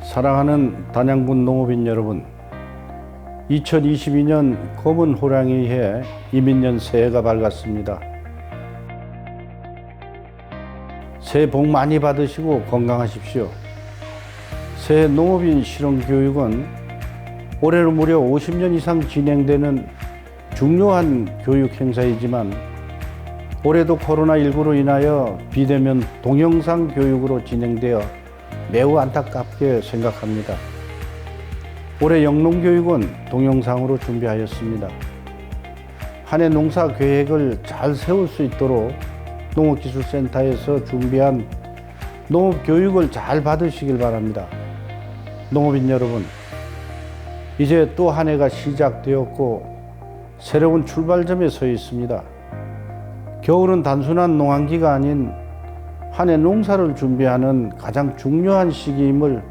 사랑하는 단양군 농업인 여러분, 2022년 검은 호랑이 해 이민년 새해가 밝았습니다. 새해 복 많이 받으시고 건강하십시오. 새해 농업인 실용교육은 올해로 무려 50년 이상 진행되는 중요한 교육 행사이지만 올해도 코로나19로 인하여 비대면 동영상 교육으로 진행되어 매우 안타깝게 생각합니다. 올해 영농교육은 동영상으로 준비하였습니다. 한 해 농사 계획을 잘 세울 수 있도록 농업기술센터에서 준비한 농업교육을 잘 받으시길 바랍니다. 농업인 여러분, 이제 또 한 해가 시작되었고 새로운 출발점에 서 있습니다. 겨울은 단순한 농한기가 아닌 한 해 농사를 준비하는 가장 중요한 시기임을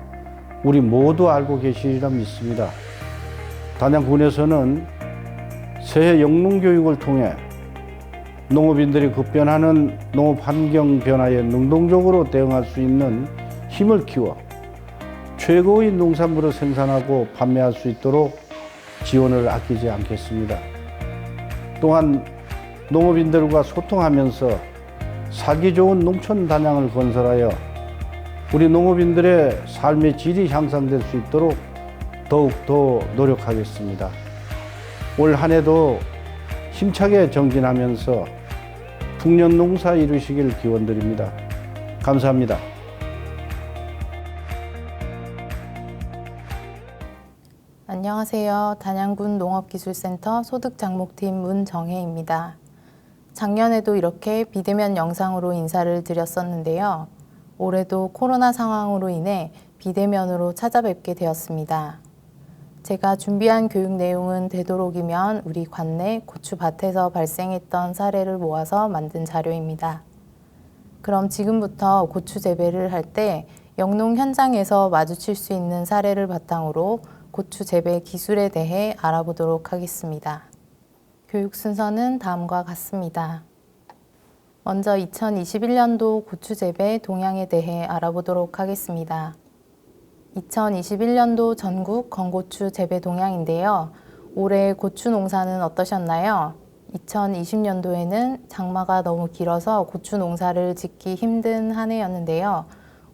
우리 모두 알고 계시리라 믿습니다. 단양군에서는 새해 영농교육을 통해 농업인들이 급변하는 농업 환경 변화에 능동적으로 대응할 수 있는 힘을 키워 최고의 농산물을 생산하고 판매할 수 있도록 지원을 아끼지 않겠습니다. 또한 농업인들과 소통하면서 살기 좋은 농촌 단양을 건설하여 우리 농업인들의 삶의 질이 향상될 수 있도록 더욱더 노력하겠습니다. 올 한 해도 힘차게 정진하면서 풍년 농사 이루시길 기원드립니다. 감사합니다. 안녕하세요. 단양군 농업기술센터 소득장목팀 문정혜입니다. 작년에도 이렇게 비대면 영상으로 인사를 드렸었는데요. 올해도 코로나 상황으로 인해 비대면으로 찾아뵙게 되었습니다. 제가 준비한 교육 내용은 되도록이면 우리 관내 고추밭에서 발생했던 사례를 모아서 만든 자료입니다. 그럼 지금부터 고추 재배를 할 때 영농 현장에서 마주칠 수 있는 사례를 바탕으로 고추 재배 기술에 대해 알아보도록 하겠습니다. 교육 순서는 다음과 같습니다. 먼저 2021년도 고추 재배 동향에 대해 알아보도록 하겠습니다. 2021년도 전국 건고추 재배 동향인데요. 올해 고추 농사는 어떠셨나요? 2020년도에는 장마가 너무 길어서 고추 농사를 짓기 힘든 한 해였는데요.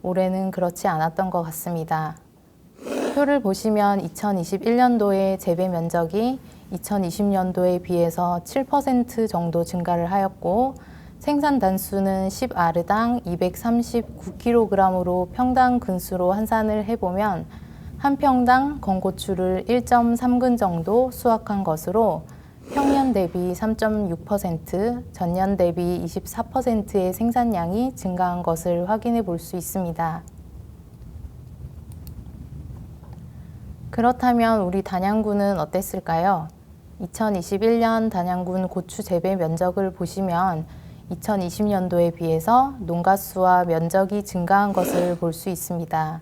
올해는 그렇지 않았던 것 같습니다. 표를 보시면 2021년도의 재배 면적이 2020년도에 비해서 7% 정도 증가를 하였고 생산 단수는 10아르당 239kg으로 평당 근수로 환산을 해보면 한 평당 건고추를 1.3근 정도 수확한 것으로 평년 대비 3.6%, 전년 대비 24%의 생산량이 증가한 것을 확인해 볼 수 있습니다. 그렇다면 우리 단양군은 어땠을까요? 2021년 단양군 고추 재배 면적을 보시면 2020년도에 비해서 농가수와 면적이 증가한 것을 볼 수 있습니다.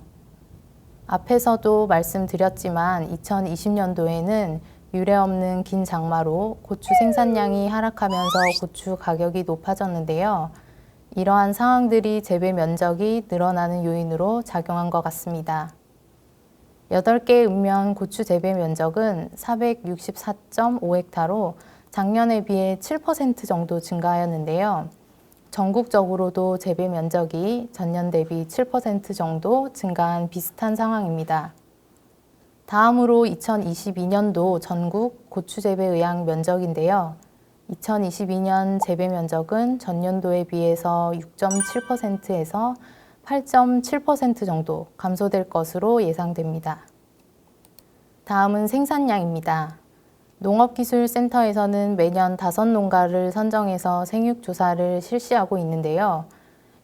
앞에서도 말씀드렸지만 2020년도에는 유례없는 긴 장마로 고추 생산량이 하락하면서 고추 가격이 높아졌는데요. 이러한 상황들이 재배 면적이 늘어나는 요인으로 작용한 것 같습니다. 8개 읍면 고추 재배 면적은 464.5헥타로 작년에 비해 7% 정도 증가하였는데요. 전국적으로도 재배 면적이 전년 대비 7% 정도 증가한 비슷한 상황입니다. 다음으로 2022년도 전국 고추 재배 의향 면적인데요. 2022년 재배 면적은 전년도에 비해서 6.7%에서 8.7% 정도 감소될 것으로 예상됩니다. 다음은 생산량입니다. 농업기술센터에서는 매년 5농가를 선정해서 생육조사를 실시하고 있는데요.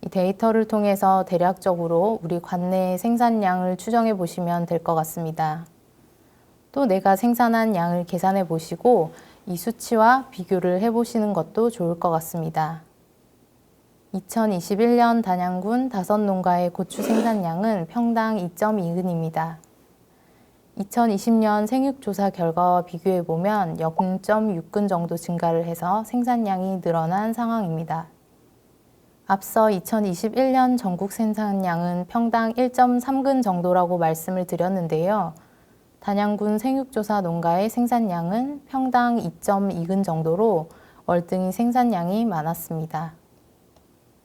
이 데이터를 통해서 대략적으로 우리 관내의 생산량을 추정해 보시면 될 것 같습니다. 또 내가 생산한 양을 계산해 보시고 이 수치와 비교를 해 보시는 것도 좋을 것 같습니다. 2021년 단양군 5농가의 고추 생산량은 평당 2.2근입니다. 2020년 생육조사 결과와 비교해보면 0.6근 정도 증가를 해서 생산량이 늘어난 상황입니다. 앞서 2021년 전국 생산량은 평당 1.3근 정도라고 말씀을 드렸는데요. 단양군 생육조사 농가의 생산량은 평당 2.2근 정도로 월등히 생산량이 많았습니다.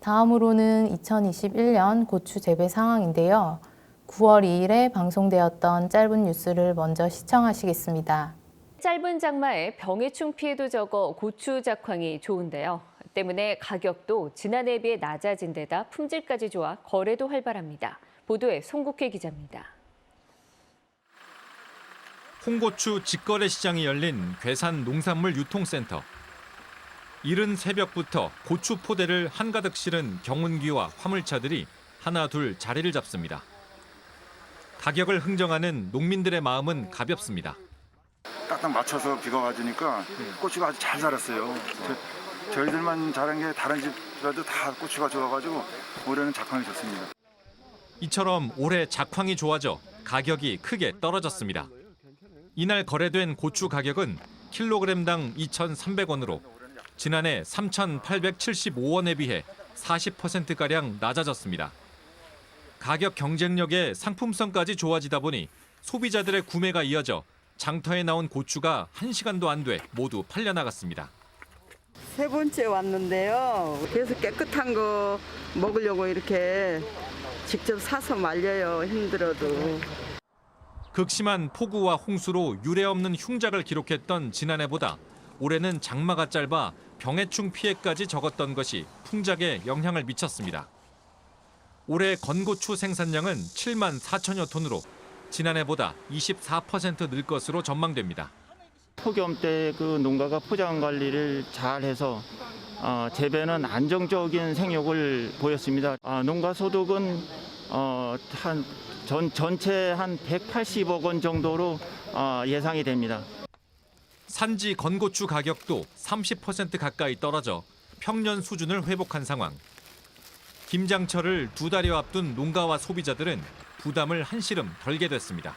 다음으로는 2021년 고추 재배 상황인데요. 9월 2일에 방송되었던 짧은 뉴스를 먼저 시청하시겠습니다. 짧은 장마에 병해충 피해도 적어 고추 작황이 좋은데요. 때문에 가격도 지난해에 비해 낮아진 데다 품질까지 좋아 거래도 활발합니다. 보도에 송국회 기자입니다. 홍고추 직거래 시장이 열린 괴산 농산물 유통센터. 이른 새벽부터 고추 포대를 한가득 실은 경운기와 화물차들이 하나 둘 자리를 잡습니다. 가격을 흥정하는 농민들의 마음은 가볍습니다. 딱딱 맞춰서 비가 와주니까 고추가 아주 잘 자랐어요. 저희들만 자란 게 다른 집들도 다 고추가 좋아가지고 올해는 작황이 좋습니다. 이처럼 올해 작황이 좋아져 가격이 크게 떨어졌습니다. 이날 거래된 고추 가격은 킬로그램당 2,300원으로 지난해 3,875원에 비해 40%가량 낮아졌습니다. 가격 경쟁력에 상품성까지 좋아지다 보니 소비자들의 구매가 이어져 장터에 나온 고추가 1시간도 안 돼 모두 팔려나갔습니다. 세 번째 왔는데요. 그래서 깨끗한 거 먹으려고 이렇게 직접 사서 말려요. 힘들어도. 극심한 폭우와 홍수로 유례없는 흉작을 기록했던 지난해보다 올해는 장마가 짧아 병해충 피해까지 적었던 것이 풍작에 영향을 미쳤습니다. 올해 건고추 생산량은 7만 4천여 톤으로 지난해보다 24% 늘 것으로 전망됩니다. 폭염 때 그 농가가 포장 관리를 잘해서 재배는 안정적인 생육을 보였습니다. 농가 소득은 전체 한 180억 원 정도로 예상이 됩니다. 산지 건고추 가격도 30% 가까이 떨어져 평년 수준을 회복한 상황. 김장철을 2달여 앞둔 농가와 소비자들은 부담을 한시름 덜게 됐습니다.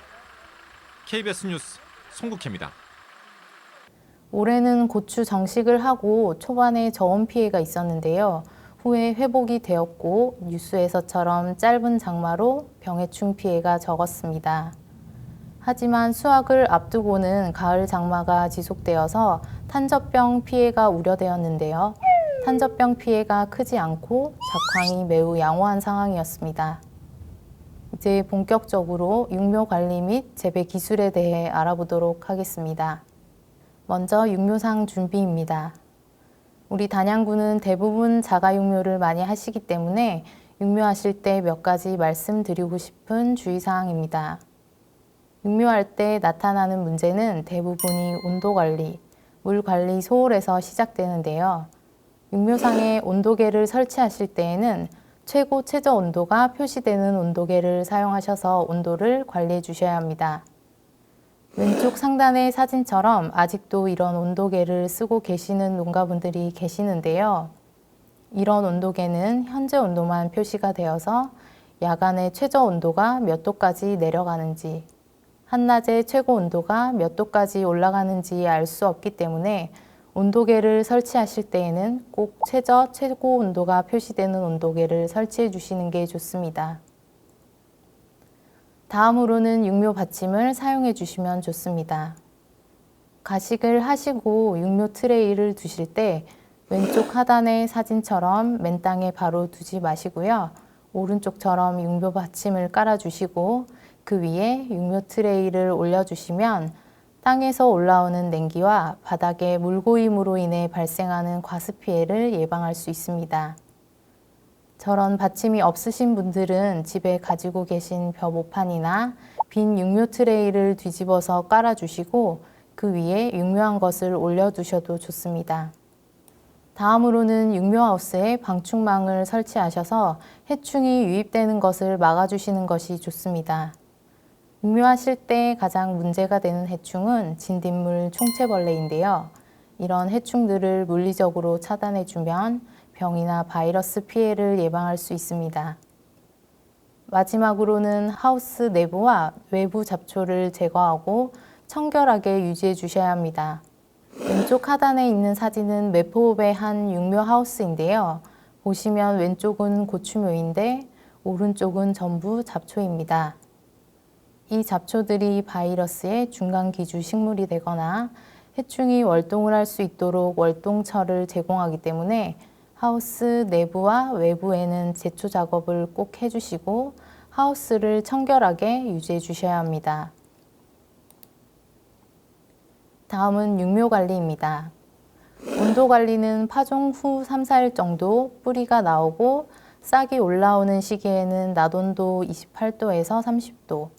KBS 뉴스 송국혜입니다. 올해는 고추 정식을 하고 초반에 저온 피해가 있었는데요. 후에 회복이 되었고 뉴스에서처럼 짧은 장마로 병해충 피해가 적었습니다. 하지만 수확을 앞두고는 가을 장마가 지속되어서 탄저병 피해가 우려되었는데요. 탄저병 피해가 크지 않고 작황이 매우 양호한 상황이었습니다. 이제 본격적으로 육묘 관리 및 재배 기술에 대해 알아보도록 하겠습니다. 먼저 육묘상 준비입니다. 우리 단양군은 대부분 자가육묘를 많이 하시기 때문에 육묘하실 때 몇 가지 말씀드리고 싶은 주의사항입니다. 육묘할 때 나타나는 문제는 대부분이 온도 관리, 물 관리 소홀에서 시작되는데요. 육묘상에 온도계를 설치하실 때에는 최고 최저 온도가 표시되는 온도계를 사용하셔서 온도를 관리해 주셔야 합니다. 왼쪽 상단의 사진처럼 아직도 이런 온도계를 쓰고 계시는 농가분들이 계시는데요. 이런 온도계는 현재 온도만 표시가 되어서 야간의 최저 온도가 몇 도까지 내려가는지, 한낮의 최고 온도가 몇 도까지 올라가는지 알 수 없기 때문에 온도계를 설치하실 때에는 꼭 최고 온도가 표시되는 온도계를 설치해 주시는 게 좋습니다. 다음으로는 육묘 받침을 사용해 주시면 좋습니다. 가식을 하시고 육묘 트레이를 두실 때 왼쪽 하단의 사진처럼 맨 땅에 바로 두지 마시고요. 오른쪽처럼 육묘 받침을 깔아주시고 그 위에 육묘 트레이를 올려주시면 땅에서 올라오는 냉기와 바닥의 물고임으로 인해 발생하는 과습 피해를 예방할 수 있습니다. 저런 받침이 없으신 분들은 집에 가지고 계신 벼 모판이나 빈 육묘 트레이를 뒤집어서 깔아주시고 그 위에 육묘한 것을 올려두셔도 좋습니다. 다음으로는 육묘하우스에 방충망을 설치하셔서 해충이 유입되는 것을 막아주시는 것이 좋습니다. 육묘하실 때 가장 문제가 되는 해충은 진딧물 총체벌레인데요. 이런 해충들을 물리적으로 차단해주면 병이나 바이러스 피해를 예방할 수 있습니다. 마지막으로는 하우스 내부와 외부 잡초를 제거하고 청결하게 유지해 주셔야 합니다. 왼쪽 하단에 있는 사진은 매포읍의 한 육묘 하우스인데요. 보시면 왼쪽은 고추묘인데 오른쪽은 전부 잡초입니다. 이 잡초들이 바이러스의 중간 기주 식물이 되거나 해충이 월동을 할 수 있도록 월동처를 제공하기 때문에 하우스 내부와 외부에는 제초 작업을 꼭 해주시고 하우스를 청결하게 유지해 주셔야 합니다. 다음은 육묘 관리입니다. 온도 관리는 파종 후 3, 4일 정도 뿌리가 나오고 싹이 올라오는 시기에는 낮 온도 28도에서 30도,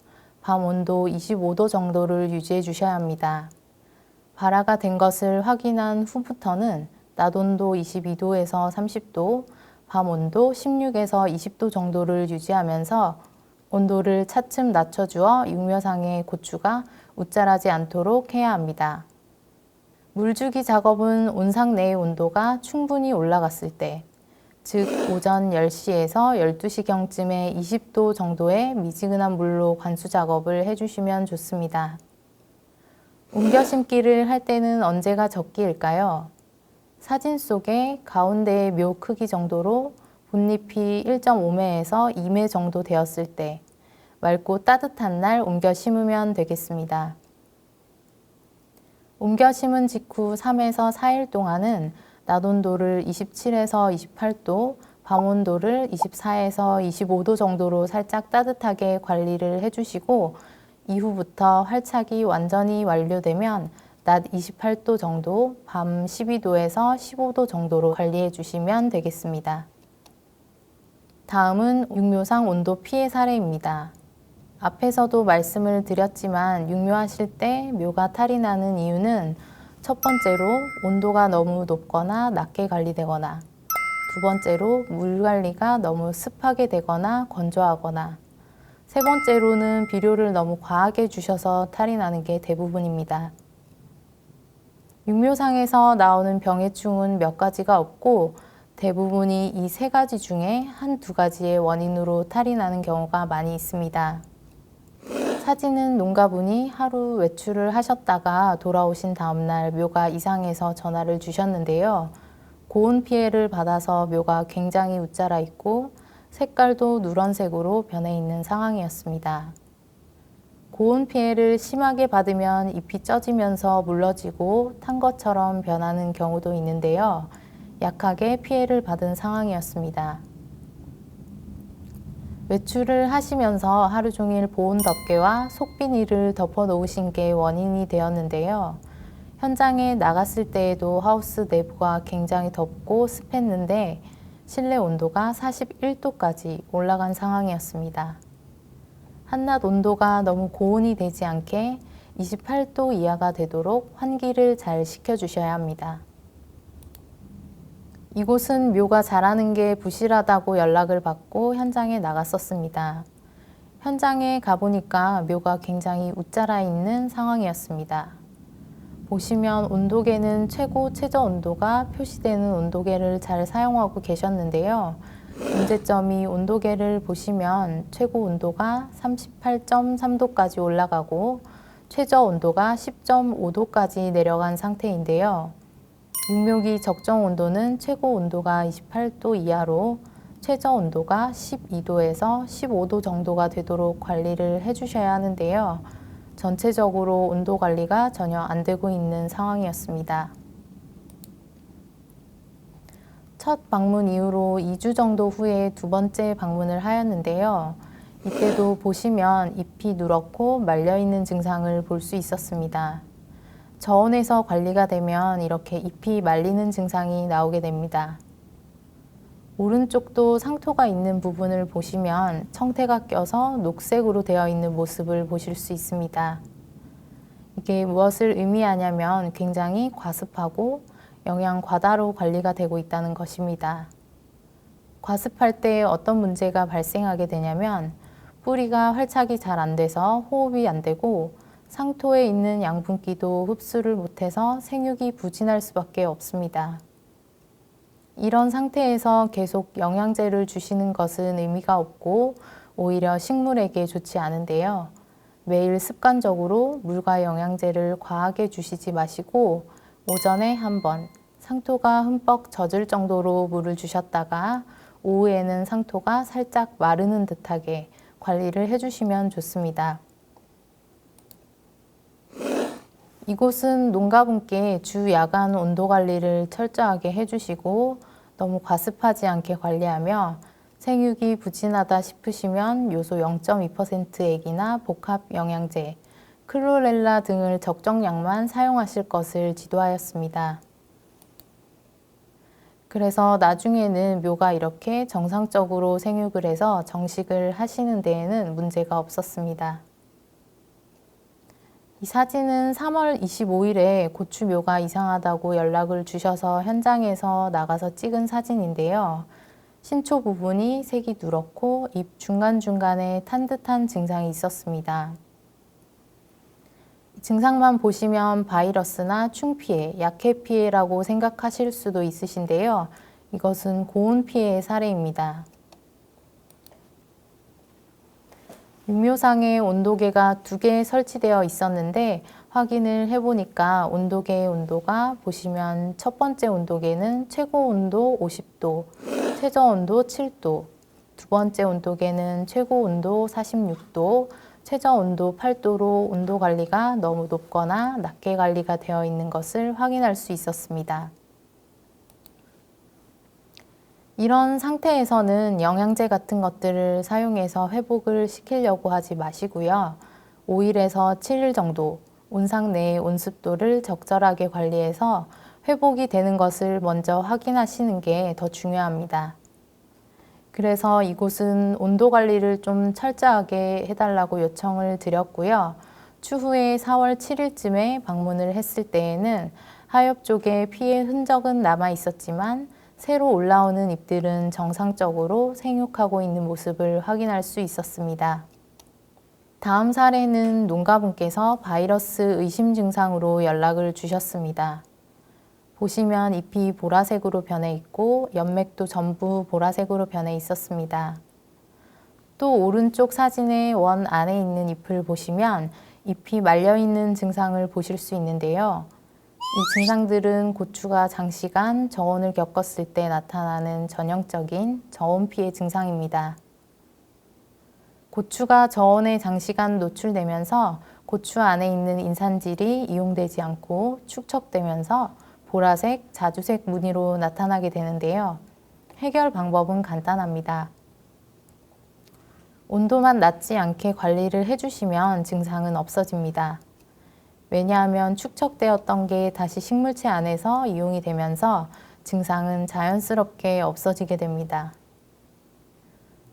밤 온도 25도 정도를 유지해 주셔야 합니다. 발화가 된 것을 확인한 후부터는 낮 온도 22도에서 30도, 밤 온도 16에서 20도 정도를 유지하면서 온도를 차츰 낮춰주어 육묘상의 고추가 웃자라지 않도록 해야 합니다. 물주기 작업은 온상 내의 온도가 충분히 올라갔을 때, 즉 오전 10시에서 12시경쯤에 20도 정도의 미지근한 물로 관수 작업을 해주시면 좋습니다. 옮겨 심기를 할 때는 언제가 적기일까요? 사진 속에 가운데의 묘 크기 정도로 본잎이 1.5매에서 2매 정도 되었을 때 맑고 따뜻한 날 옮겨 심으면 되겠습니다. 옮겨 심은 직후 3에서 4일 동안은 낮 온도를 27에서 28도, 밤 온도를 24에서 25도 정도로 살짝 따뜻하게 관리를 해주시고 이후부터 활착이 완전히 완료되면 낮 28도 정도, 밤 12도에서 15도 정도로 관리해 주시면 되겠습니다. 다음은 육묘상 온도 피해 사례입니다. 앞에서도 말씀을 드렸지만 육묘하실 때 묘가 탈이 나는 이유는 첫 번째로 온도가 너무 높거나 낮게 관리되거나, 두 번째로 물 관리가 너무 습하게 되거나 건조하거나, 세 번째로는 비료를 너무 과하게 주셔서 탈이 나는 게 대부분입니다. 육묘상에서 나오는 병해충은 몇 가지가 없고 대부분이 이 세 가지 중에 한두 가지의 원인으로 탈이 나는 경우가 많이 있습니다. 사진은 농가분이 하루 외출을 하셨다가 돌아오신 다음날 묘가 이상해서 전화를 주셨는데요. 고온 피해를 받아서 묘가 굉장히 웃자라 있고 색깔도 누런색으로 변해 있는 상황이었습니다. 고온 피해를 심하게 받으면 잎이 쪄지면서 물러지고 탄 것처럼 변하는 경우도 있는데요. 약하게 피해를 받은 상황이었습니다. 외출을 하시면서 하루 종일 보온 덮개와 속비닐을 덮어 놓으신 게 원인이 되었는데요. 현장에 나갔을 때에도 하우스 내부가 굉장히 덥고 습했는데 실내 온도가 41도까지 올라간 상황이었습니다. 한낮 온도가 너무 고온이 되지 않게 28도 이하가 되도록 환기를 잘 시켜주셔야 합니다. 이곳은 묘가 자라는 게 부실하다고 연락을 받고 현장에 나갔었습니다. 현장에 가보니까 묘가 굉장히 웃자라 있는 상황이었습니다. 보시면 온도계는 최고 최저 온도가 표시되는 온도계를 잘 사용하고 계셨는데요. 문제점이 온도계를 보시면 최고 온도가 38.3도까지 올라가고 최저 온도가 10.5도까지 내려간 상태인데요. 육묘기 적정 온도는 최고 온도가 28도 이하로 최저 온도가 12도에서 15도 정도가 되도록 관리를 해주셔야 하는데요. 전체적으로 온도 관리가 전혀 안 되고 있는 상황이었습니다. 첫 방문 이후로 2주 정도 후에 두 번째 방문을 하였는데요. 이때도 보시면 잎이 누렇고 말려있는 증상을 볼 수 있었습니다. 저온에서 관리가 되면 이렇게 잎이 말리는 증상이 나오게 됩니다. 오른쪽도 상토가 있는 부분을 보시면 청태가 껴서 녹색으로 되어 있는 모습을 보실 수 있습니다. 이게 무엇을 의미하냐면 굉장히 과습하고 영양 과다로 관리가 되고 있다는 것입니다. 과습할 때 어떤 문제가 발생하게 되냐면 뿌리가 활착이 잘 안 돼서 호흡이 안 되고 상토에 있는 양분기도 흡수를 못해서 생육이 부진할 수밖에 없습니다. 이런 상태에서 계속 영양제를 주시는 것은 의미가 없고 오히려 식물에게 좋지 않은데요. 매일 습관적으로 물과 영양제를 과하게 주시지 마시고 오전에 한 번, 상토가 흠뻑 젖을 정도로 물을 주셨다가 오후에는 상토가 살짝 마르는 듯하게 관리를 해주시면 좋습니다. 이곳은 농가분께 주 야간 온도 관리를 철저하게 해주시고 너무 과습하지 않게 관리하며 생육이 부진하다 싶으시면 요소 0.2% 액이나 복합 영양제, 클로렐라 등을 적정량만 사용하실 것을 지도하였습니다. 그래서 나중에는 묘가 이렇게 정상적으로 생육을 해서 정식을 하시는 데에는 문제가 없었습니다. 이 사진은 3월 25일에 고추 묘가 이상하다고 연락을 주셔서 현장에서 나가서 찍은 사진인데요. 신초 부분이 색이 누렇고 잎 중간중간에 탄 듯한 증상이 있었습니다. 증상만 보시면 바이러스나 충피해, 약해피해라고 생각하실 수도 있으신데요. 이것은 고온피해의 사례입니다. 육묘상에 온도계가 2개 설치되어 있었는데 확인을 해보니까 온도계의 온도가 보시면 첫 번째 온도계는 최고 온도 50도, 최저 온도 7도, 두 번째 온도계는 최고 온도 46도, 최저 온도 8도로 온도 관리가 너무 높거나 낮게 관리가 되어 있는 것을 확인할 수 있었습니다. 이런 상태에서는 영양제 같은 것들을 사용해서 회복을 시키려고 하지 마시고요. 5일에서 7일 정도 온상 내의 온습도를 적절하게 관리해서 회복이 되는 것을 먼저 확인하시는 게 더 중요합니다. 그래서 이곳은 온도 관리를 좀 철저하게 해달라고 요청을 드렸고요. 추후에 4월 7일쯤에 방문을 했을 때에는 하엽 쪽에 피해 흔적은 남아 있었지만 새로 올라오는 잎들은 정상적으로 생육하고 있는 모습을 확인할 수 있었습니다. 다음 사례는 농가분께서 바이러스 의심 증상으로 연락을 주셨습니다. 보시면 잎이 보라색으로 변해 있고 연맥도 전부 보라색으로 변해 있었습니다. 또 오른쪽 사진의 원 안에 있는 잎을 보시면 잎이 말려있는 증상을 보실 수 있는데요. 이 증상들은 고추가 장시간 저온을 겪었을 때 나타나는 전형적인 저온 피해 증상입니다. 고추가 저온에 장시간 노출되면서 고추 안에 있는 인산질이 이용되지 않고 축적되면서 보라색, 자주색 무늬로 나타나게 되는데요. 해결 방법은 간단합니다. 온도만 낮지 않게 관리를 해주시면 증상은 없어집니다. 왜냐하면 축적되었던 게 다시 식물체 안에서 이용이 되면서 증상은 자연스럽게 없어지게 됩니다.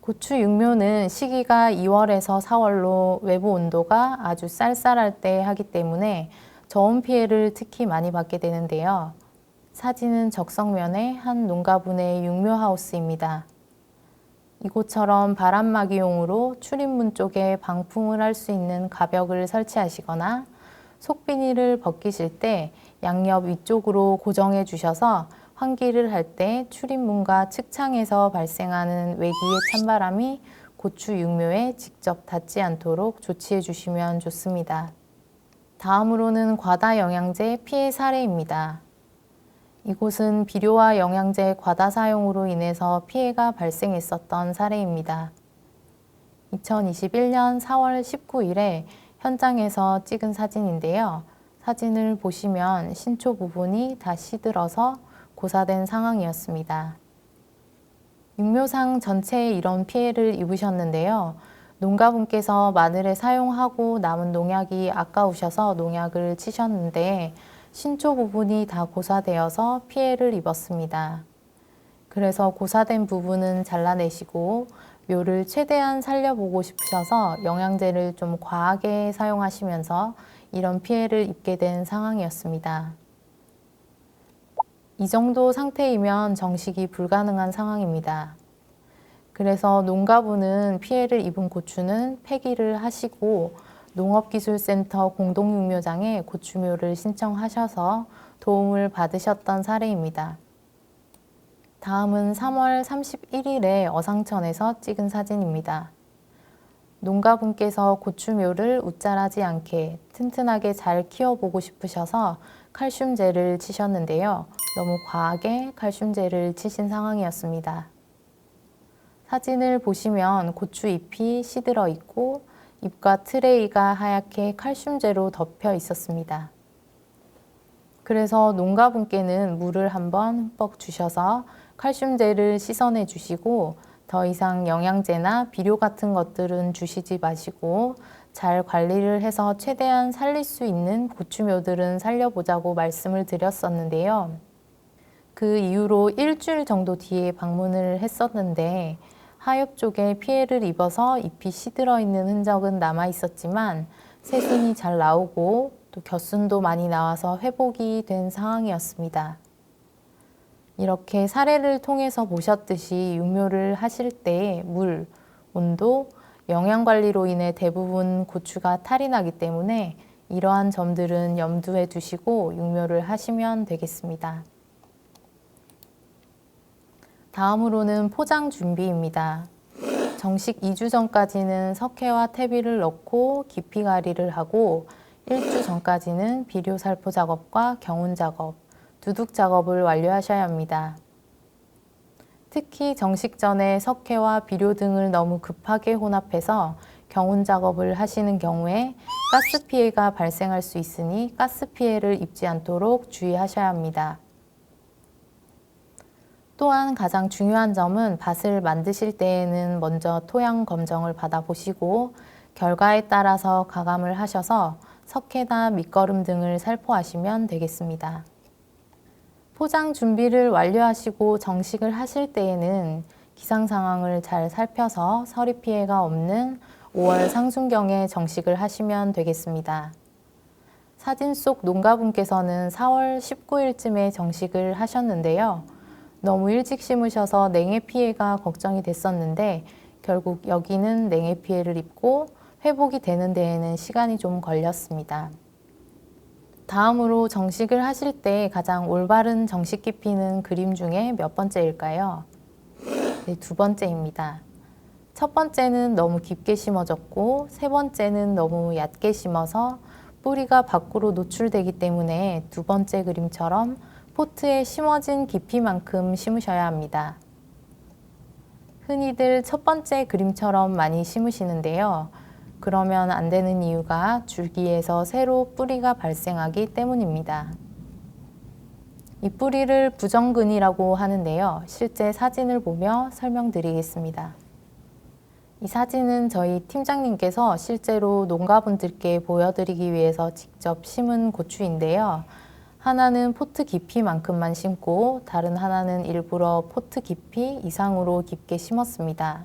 고추 육묘는 시기가 2월에서 4월로 외부 온도가 아주 쌀쌀할 때 하기 때문에 저온 피해를 특히 많이 받게 되는데요. 사진은 적성면의 한 농가분의 육묘하우스입니다. 이곳처럼 바람막이용으로 출입문 쪽에 방풍을 할 수 있는 가벽을 설치하시거나 속비닐을 벗기실 때 양옆 위쪽으로 고정해 주셔서 환기를 할 때 출입문과 측창에서 발생하는 외기의 찬바람이 고추 육묘에 직접 닿지 않도록 조치해 주시면 좋습니다. 다음으로는 과다 영양제 피해 사례입니다. 이곳은 비료와 영양제 과다 사용으로 인해서 피해가 발생했었던 사례입니다. 2021년 4월 19일에 현장에서 찍은 사진인데요. 사진을 보시면 신초 부분이 다 시들어서 고사된 상황이었습니다. 육묘상 전체에 이런 피해를 입으셨는데요. 농가분께서 마늘에 사용하고 남은 농약이 아까우셔서 농약을 치셨는데 신초 부분이 다 고사되어서 피해를 입었습니다. 그래서 고사된 부분은 잘라내시고 묘를 최대한 살려보고 싶으셔서 영양제를 좀 과하게 사용하시면서 이런 피해를 입게 된 상황이었습니다. 이 정도 상태이면 정식이 불가능한 상황입니다. 그래서 농가분은 피해를 입은 고추는 폐기를 하시고 농업기술센터 공동육묘장에 고추묘를 신청하셔서 도움을 받으셨던 사례입니다. 다음은 3월 31일에 어상천에서 찍은 사진입니다. 농가분께서 고추묘를 웃자라지 않게 튼튼하게 잘 키워보고 싶으셔서 칼슘제를 치셨는데요. 너무 과하게 칼슘제를 치신 상황이었습니다. 사진을 보시면 고추 잎이 시들어 있고 잎과 트레이가 하얗게 칼슘제로 덮여 있었습니다. 그래서 농가분께는 물을 한번 흠뻑 주셔서 칼슘제를 씻어내 주시고 더 이상 영양제나 비료 같은 것들은 주시지 마시고 잘 관리를 해서 최대한 살릴 수 있는 고추묘들은 살려보자고 말씀을 드렸었는데요. 그 이후로 일주일 정도 뒤에 방문을 했었는데 하엽 쪽에 피해를 입어서 잎이 시들어 있는 흔적은 남아 있었지만 새순이 잘 나오고 또 곁순도 많이 나와서 회복이 된 상황이었습니다. 이렇게 사례를 통해서 보셨듯이 육묘를 하실 때 물, 온도, 영양 관리로 인해 대부분 고추가 탈이 나기 때문에 이러한 점들은 염두에 두시고 육묘를 하시면 되겠습니다. 다음으로는 포장 준비입니다. 정식 2주 전까지는 석회와 퇴비를 넣고 깊이 가리를 하고 1주 전까지는 비료 살포 작업과 경운 작업, 두둑 작업을 완료하셔야 합니다. 특히 정식 전에 석회와 비료 등을 너무 급하게 혼합해서 경운 작업을 하시는 경우에 가스 피해가 발생할 수 있으니 가스 피해를 입지 않도록 주의하셔야 합니다. 또한 가장 중요한 점은 밭을 만드실 때에는 먼저 토양 검정을 받아보시고 결과에 따라서 가감을 하셔서 석회나 밑거름 등을 살포하시면 되겠습니다. 포장 준비를 완료하시고 정식을 하실 때에는 기상 상황을 잘 살펴서 서리 피해가 없는 5월 상순경에 정식을 하시면 되겠습니다. 사진 속 농가분께서는 4월 19일쯤에 정식을 하셨는데요. 너무 일찍 심으셔서 냉해 피해가 걱정이 됐었는데 결국 여기는 냉해 피해를 입고 회복이 되는 데에는 시간이 좀 걸렸습니다. 다음으로 정식을 하실 때 가장 올바른 정식 깊이는 그림 중에 몇 번째일까요? 네, 2번째입니다. 첫 번째는 너무 깊게 심어졌고 세 번째는 너무 얕게 심어서 뿌리가 밖으로 노출되기 때문에 2번째 그림처럼 포트에 심어진 깊이만큼 심으셔야 합니다. 흔히들 첫 번째 그림처럼 많이 심으시는데요. 그러면 안 되는 이유가 줄기에서 새로 뿌리가 발생하기 때문입니다. 이 뿌리를 부정근이라고 하는데요. 실제 사진을 보며 설명드리겠습니다. 이 사진은 저희 팀장님께서 실제로 농가분들께 보여드리기 위해서 직접 심은 고추인데요. 하나는 포트 깊이만큼만 심고 다른 하나는 일부러 포트 깊이 이상으로 깊게 심었습니다.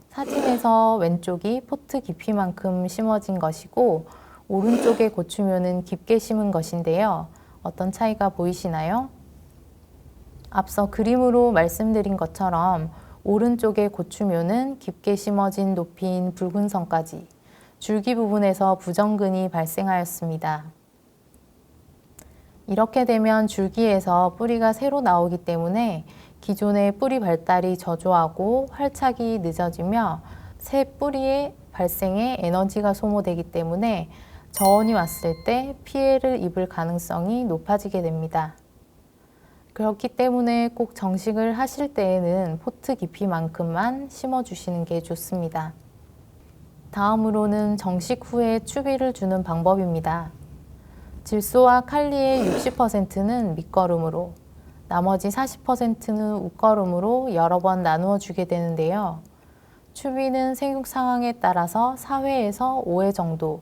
사진에서 왼쪽이 포트 깊이만큼 심어진 것이고 오른쪽의 고추묘는 깊게 심은 것인데요. 어떤 차이가 보이시나요? 앞서 그림으로 말씀드린 것처럼 오른쪽의 고추묘는 깊게 심어진 높이인 붉은 선까지 줄기 부분에서 부정근이 발생하였습니다. 이렇게 되면 줄기에서 뿌리가 새로 나오기 때문에 기존의 뿌리 발달이 저조하고 활착이 늦어지며 새 뿌리의 발생에 에너지가 소모되기 때문에 저온이 왔을 때 피해를 입을 가능성이 높아지게 됩니다. 그렇기 때문에 꼭 정식을 하실 때에는 포트 깊이만큼만 심어주시는 게 좋습니다. 다음으로는 정식 후에 추비를 주는 방법입니다. 질소와 칼리의 60%는 밑거름으로, 나머지 40%는 웃거름으로 여러 번 나누어 주게 되는데요. 추비는 생육 상황에 따라서 4회에서 5회 정도,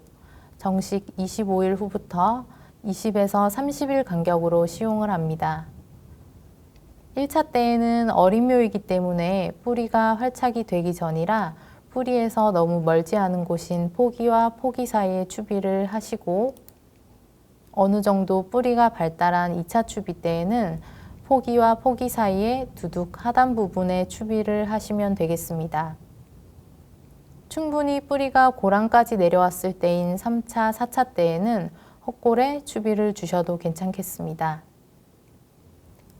정식 25일 후부터 20에서 30일 간격으로 시용을 합니다. 1차 때에는 어린 묘이기 때문에 뿌리가 활착이 되기 전이라 뿌리에서 너무 멀지 않은 곳인 포기와 포기 사이에 추비를 하시고 어느 정도 뿌리가 발달한 2차 추비 때에는 포기와 포기 사이에 두둑 하단 부분에 추비를 하시면 되겠습니다. 충분히 뿌리가 고랑까지 내려왔을 때인 3차, 4차 때에는 헛골에 추비를 주셔도 괜찮겠습니다.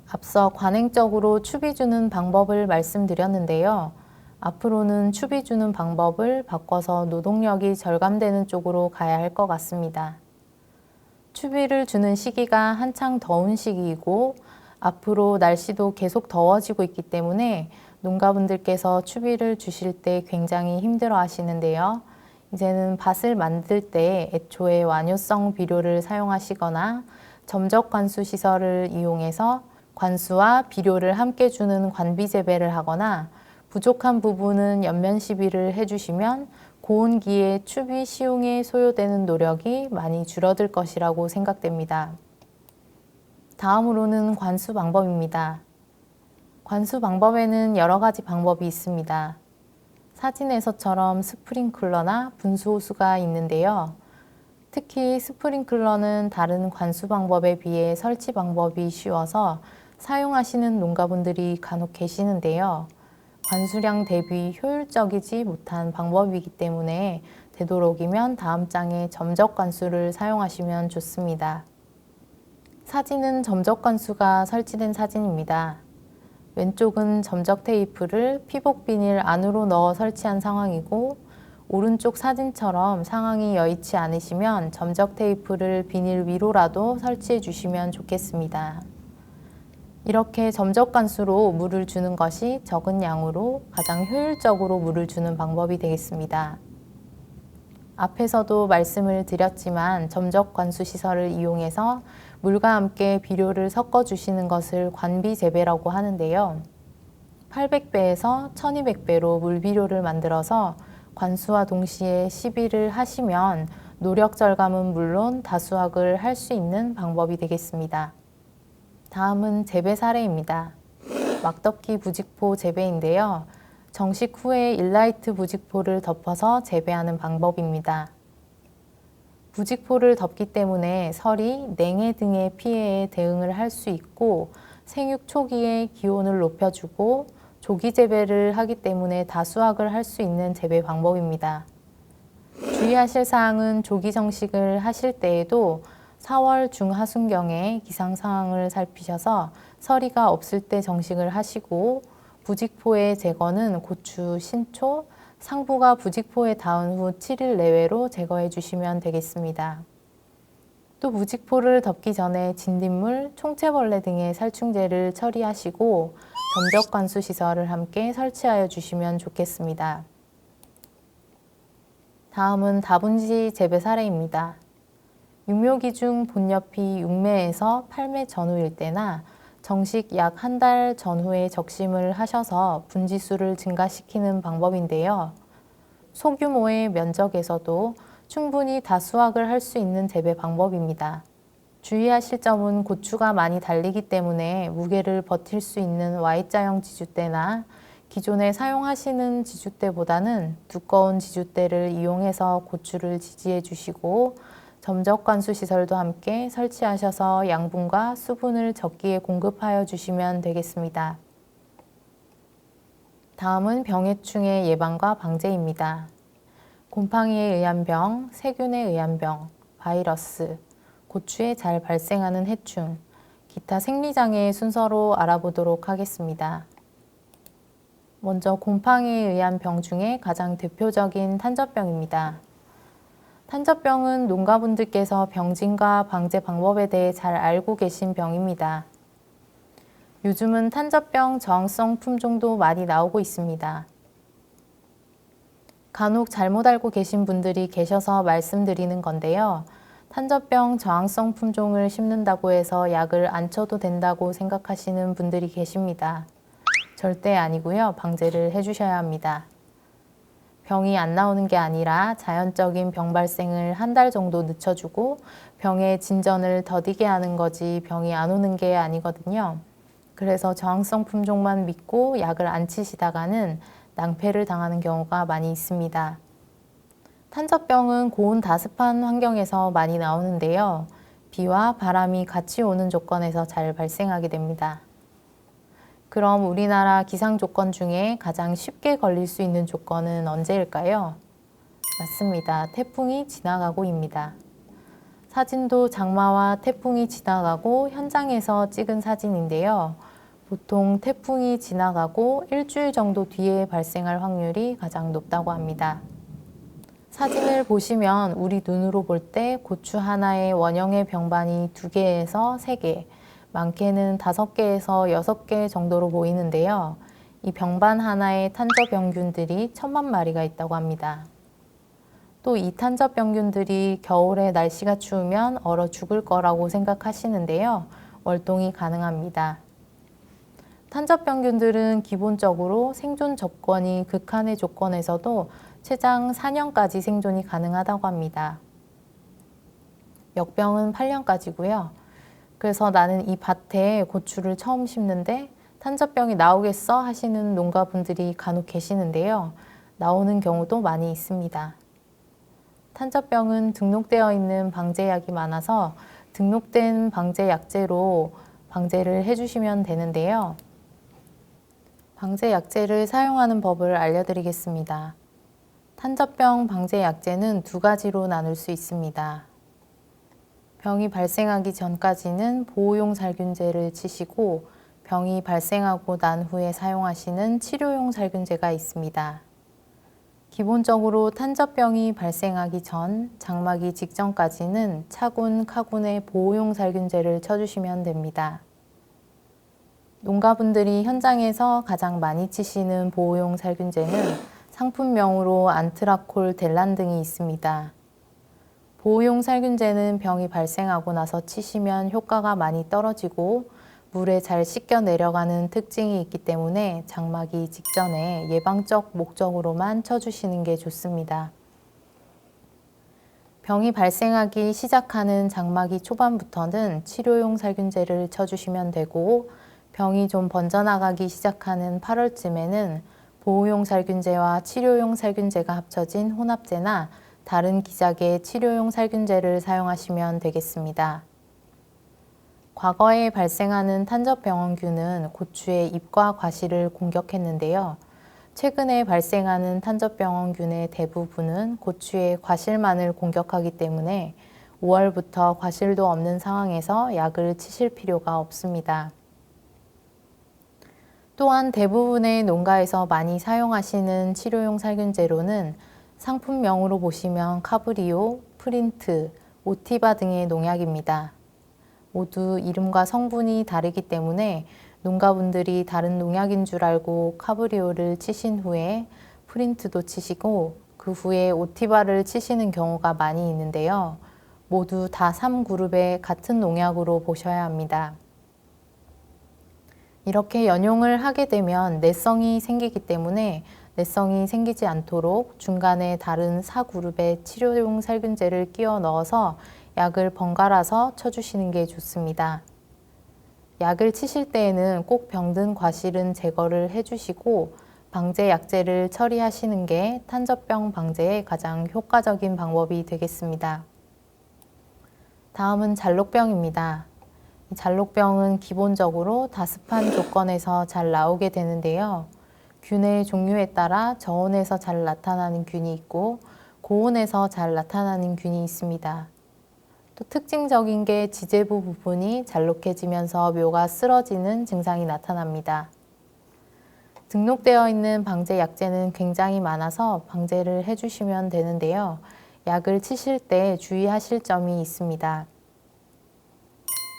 앞서 관행적으로 추비 주는 방법을 말씀드렸는데요. 앞으로는 추비 주는 방법을 바꿔서 노동력이 절감되는 쪽으로 가야 할 것 같습니다. 추비를 주는 시기가 한창 더운 시기이고 앞으로 날씨도 계속 더워지고 있기 때문에 농가분들께서 추비를 주실 때 굉장히 힘들어 하시는데요. 이제는 밭을 만들 때 애초에 완효성 비료를 사용하시거나 점적 관수 시설을 이용해서 관수와 비료를 함께 주는 관비 재배를 하거나 부족한 부분은 연면 시비를 해주시면 고온기에 추비 시용에 소요되는 노력이 많이 줄어들 것이라고 생각됩니다. 다음으로는 관수 방법입니다. 관수 방법에는 여러 가지 방법이 있습니다. 사진에서처럼 스프링클러나 분수호수가 있는데요. 특히 스프링클러는 다른 관수 방법에 비해 설치 방법이 쉬워서 사용하시는 농가분들이 간혹 계시는데요. 관수량 대비 효율적이지 못한 방법이기 때문에 되도록이면 다음 장에 점적 관수를 사용하시면 좋습니다. 사진은 점적 관수가 설치된 사진입니다. 왼쪽은 점적 테이프를 피복 비닐 안으로 넣어 설치한 상황이고 오른쪽 사진처럼 상황이 여의치 않으시면 점적 테이프를 비닐 위로라도 설치해 주시면 좋겠습니다. 이렇게 점적 관수로 물을 주는 것이 적은 양으로 가장 효율적으로 물을 주는 방법이 되겠습니다. 앞에서도 말씀을 드렸지만 점적 관수 시설을 이용해서 물과 함께 비료를 섞어 주시는 것을 관비 재배라고 하는데요. 800배에서 1200배로 물 비료를 만들어서 관수와 동시에 시비를 하시면 노력 절감은 물론 다수확을 할 수 있는 방법이 되겠습니다. 다음은 재배 사례입니다. 막덮기 부직포 재배인데요. 정식 후에 일라이트 부직포를 덮어서 재배하는 방법입니다. 부직포를 덮기 때문에 서리, 냉해 등의 피해에 대응을 할 수 있고 생육 초기에 기온을 높여주고 조기 재배를 하기 때문에 다수확을 할 수 있는 재배 방법입니다. 주의하실 사항은 조기 정식을 하실 때에도 4월 중하순경에 기상 상황을 살피셔서 서리가 없을 때 정식을 하시고 부직포의 제거는 고추, 신초, 상부가 부직포에 닿은 후 7일 내외로 제거해 주시면 되겠습니다. 또 부직포를 덮기 전에 진딧물, 총채벌레 등의 살충제를 처리하시고 점적 관수 시설을 함께 설치하여 주시면 좋겠습니다. 다음은 다분지 재배 사례입니다. 육묘기 중 본엽이 6매에서 8매 전후일 때나 정식 약 한 달 전후에 적심을 하셔서 분지수를 증가시키는 방법인데요. 소규모의 면적에서도 충분히 다수확을 할 수 있는 재배 방법입니다. 주의하실 점은 고추가 많이 달리기 때문에 무게를 버틸 수 있는 Y자형 지주대나 기존에 사용하시는 지주대보다는 두꺼운 지주대를 이용해서 고추를 지지해 주시고 점적 관수 시설도 함께 설치하셔서 양분과 수분을 적기에 공급하여 주시면 되겠습니다. 다음은 병해충의 예방과 방제입니다. 곰팡이에 의한 병, 세균에 의한 병, 바이러스, 고추에 잘 발생하는 해충, 기타 생리장애 순서로 알아보도록 하겠습니다. 먼저 곰팡이에 의한 병 중에 가장 대표적인 탄저병입니다. 탄저병은 농가분들께서 병진과 방제 방법에 대해 잘 알고 계신 병입니다. 요즘은 탄저병 저항성 품종도 많이 나오고 있습니다. 간혹 잘못 알고 계신 분들이 계셔서 말씀드리는 건데요. 탄저병 저항성 품종을 심는다고 해서 약을 안 쳐도 된다고 생각하시는 분들이 계십니다. 절대 아니고요. 방제를 해주셔야 합니다. 병이 안 나오는 게 아니라 자연적인 병 발생을 한 달 정도 늦춰주고 병의 진전을 더디게 하는 거지 병이 안 오는 게 아니거든요. 그래서 저항성 품종만 믿고 약을 안 치시다가는 낭패를 당하는 경우가 많이 있습니다. 탄저병은 고온 다습한 환경에서 많이 나오는데요. 비와 바람이 같이 오는 조건에서 잘 발생하게 됩니다. 그럼 우리나라 기상 조건 중에 가장 쉽게 걸릴 수 있는 조건은 언제일까요? 맞습니다. 태풍이 지나가고입니다. 사진도 장마와 태풍이 지나가고 현장에서 찍은 사진인데요. 보통 태풍이 지나가고 일주일 정도 뒤에 발생할 확률이 가장 높다고 합니다. 사진을 보시면 우리 눈으로 볼 때 고추 하나의 원형의 병반이 2개에서 3개, 많게는 5개에서 6개 정도로 보이는데요. 이 병반 하나에 탄저병균들이 1000만 마리가 있다고 합니다. 또 이 탄저병균들이 겨울에 날씨가 추우면 얼어 죽을 거라고 생각하시는데요. 월동이 가능합니다. 탄저병균들은 기본적으로 생존 조건이 극한의 조건에서도 최장 4년까지 생존이 가능하다고 합니다. 역병은 8년까지고요. 그래서 나는 이 밭에 고추를 처음 심는데 탄저병이 나오겠어 하시는 농가분들이 간혹 계시는데요. 나오는 경우도 많이 있습니다. 탄저병은 등록되어 있는 방제약이 많아서 등록된 방제약제로 방제를 해주시면 되는데요. 방제약제를 사용하는 법을 알려드리겠습니다. 탄저병 방제약제는 2가지로 나눌 수 있습니다. 병이 발생하기 전까지는 보호용 살균제를 치시고 병이 발생하고 난 후에 사용하시는 치료용 살균제가 있습니다. 기본적으로 탄저병이 발생하기 전, 장마기 직전까지는 차군, 카군의 보호용 살균제를 쳐주시면 됩니다. 농가분들이 현장에서 가장 많이 치시는 보호용 살균제는 상품명으로 안트라콜, 델란 등이 있습니다. 보호용 살균제는 병이 발생하고 나서 치시면 효과가 많이 떨어지고 물에 잘 씻겨 내려가는 특징이 있기 때문에 장마기 직전에 예방적 목적으로만 쳐주시는 게 좋습니다. 병이 발생하기 시작하는 장마기 초반부터는 치료용 살균제를 쳐주시면 되고 병이 좀 번져나가기 시작하는 8월쯤에는 보호용 살균제와 치료용 살균제가 합쳐진 혼합제나 다른 기작의 치료용 살균제를 사용하시면 되겠습니다. 과거에 발생하는 탄저병원균은 고추의 잎과 과실을 공격했는데요. 최근에 발생하는 탄저병원균의 대부분은 고추의 과실만을 공격하기 때문에 5월부터 과실도 없는 상황에서 약을 치실 필요가 없습니다. 또한 대부분의 농가에서 많이 사용하시는 치료용 살균제로는 상품명으로 보시면 카브리오, 프린트, 오티바 등의 농약입니다. 모두 이름과 성분이 다르기 때문에 농가분들이 다른 농약인 줄 알고 카브리오를 치신 후에 프린트도 치시고 그 후에 오티바를 치시는 경우가 많이 있는데요. 모두 다 3그룹의 같은 농약으로 보셔야 합니다. 이렇게 연용을 하게 되면 내성이 생기기 때문에 내성이 생기지 않도록 중간에 다른 4그룹의 치료용 살균제를 끼워 넣어서 약을 번갈아서 쳐주시는 게 좋습니다. 약을 치실 때에는 꼭 병든 과실은 제거를 해주시고 방제 약제를 처리하시는 게 탄저병 방제에 가장 효과적인 방법이 되겠습니다. 다음은 잔록병입니다. 이 잔록병은 기본적으로 다습한 조건에서 잘 나오게 되는데요. 균의 종류에 따라 저온에서 잘 나타나는 균이 있고 고온에서 잘 나타나는 균이 있습니다. 또 특징적인 게 지제부 부분이 잘록해지면서 묘가 쓰러지는 증상이 나타납니다. 등록되어 있는 방제 약제는 굉장히 많아서 방제를 해주시면 되는데요. 약을 치실 때 주의하실 점이 있습니다.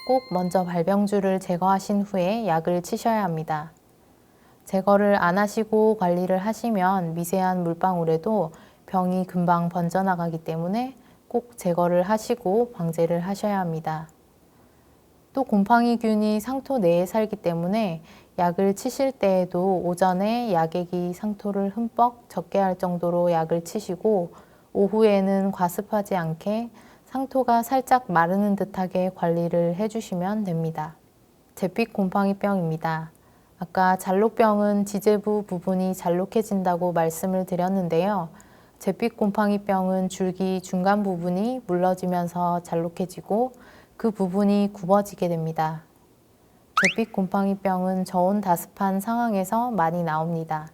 꼭 먼저 발병주를 제거하신 후에 약을 치셔야 합니다. 제거를 안 하시고 관리를 하시면 미세한 물방울에도 병이 금방 번져나가기 때문에 꼭 제거를 하시고 방제를 하셔야 합니다. 또 곰팡이균이 상토 내에 살기 때문에 약을 치실 때에도 오전에 약액이 상토를 흠뻑 적게 할 정도로 약을 치시고 오후에는 과습하지 않게 상토가 살짝 마르는 듯하게 관리를 해주시면 됩니다. 잿빛 곰팡이병입니다. 아까 잔록병은 지제부 부분이 잘록해진다고 말씀을 드렸는데요. 잿빛 곰팡이병은 줄기 중간 부분이 물러지면서 잘록해지고 그 부분이 굽어지게 됩니다. 잿빛 곰팡이병은 저온 다습한 상황에서 많이 나옵니다.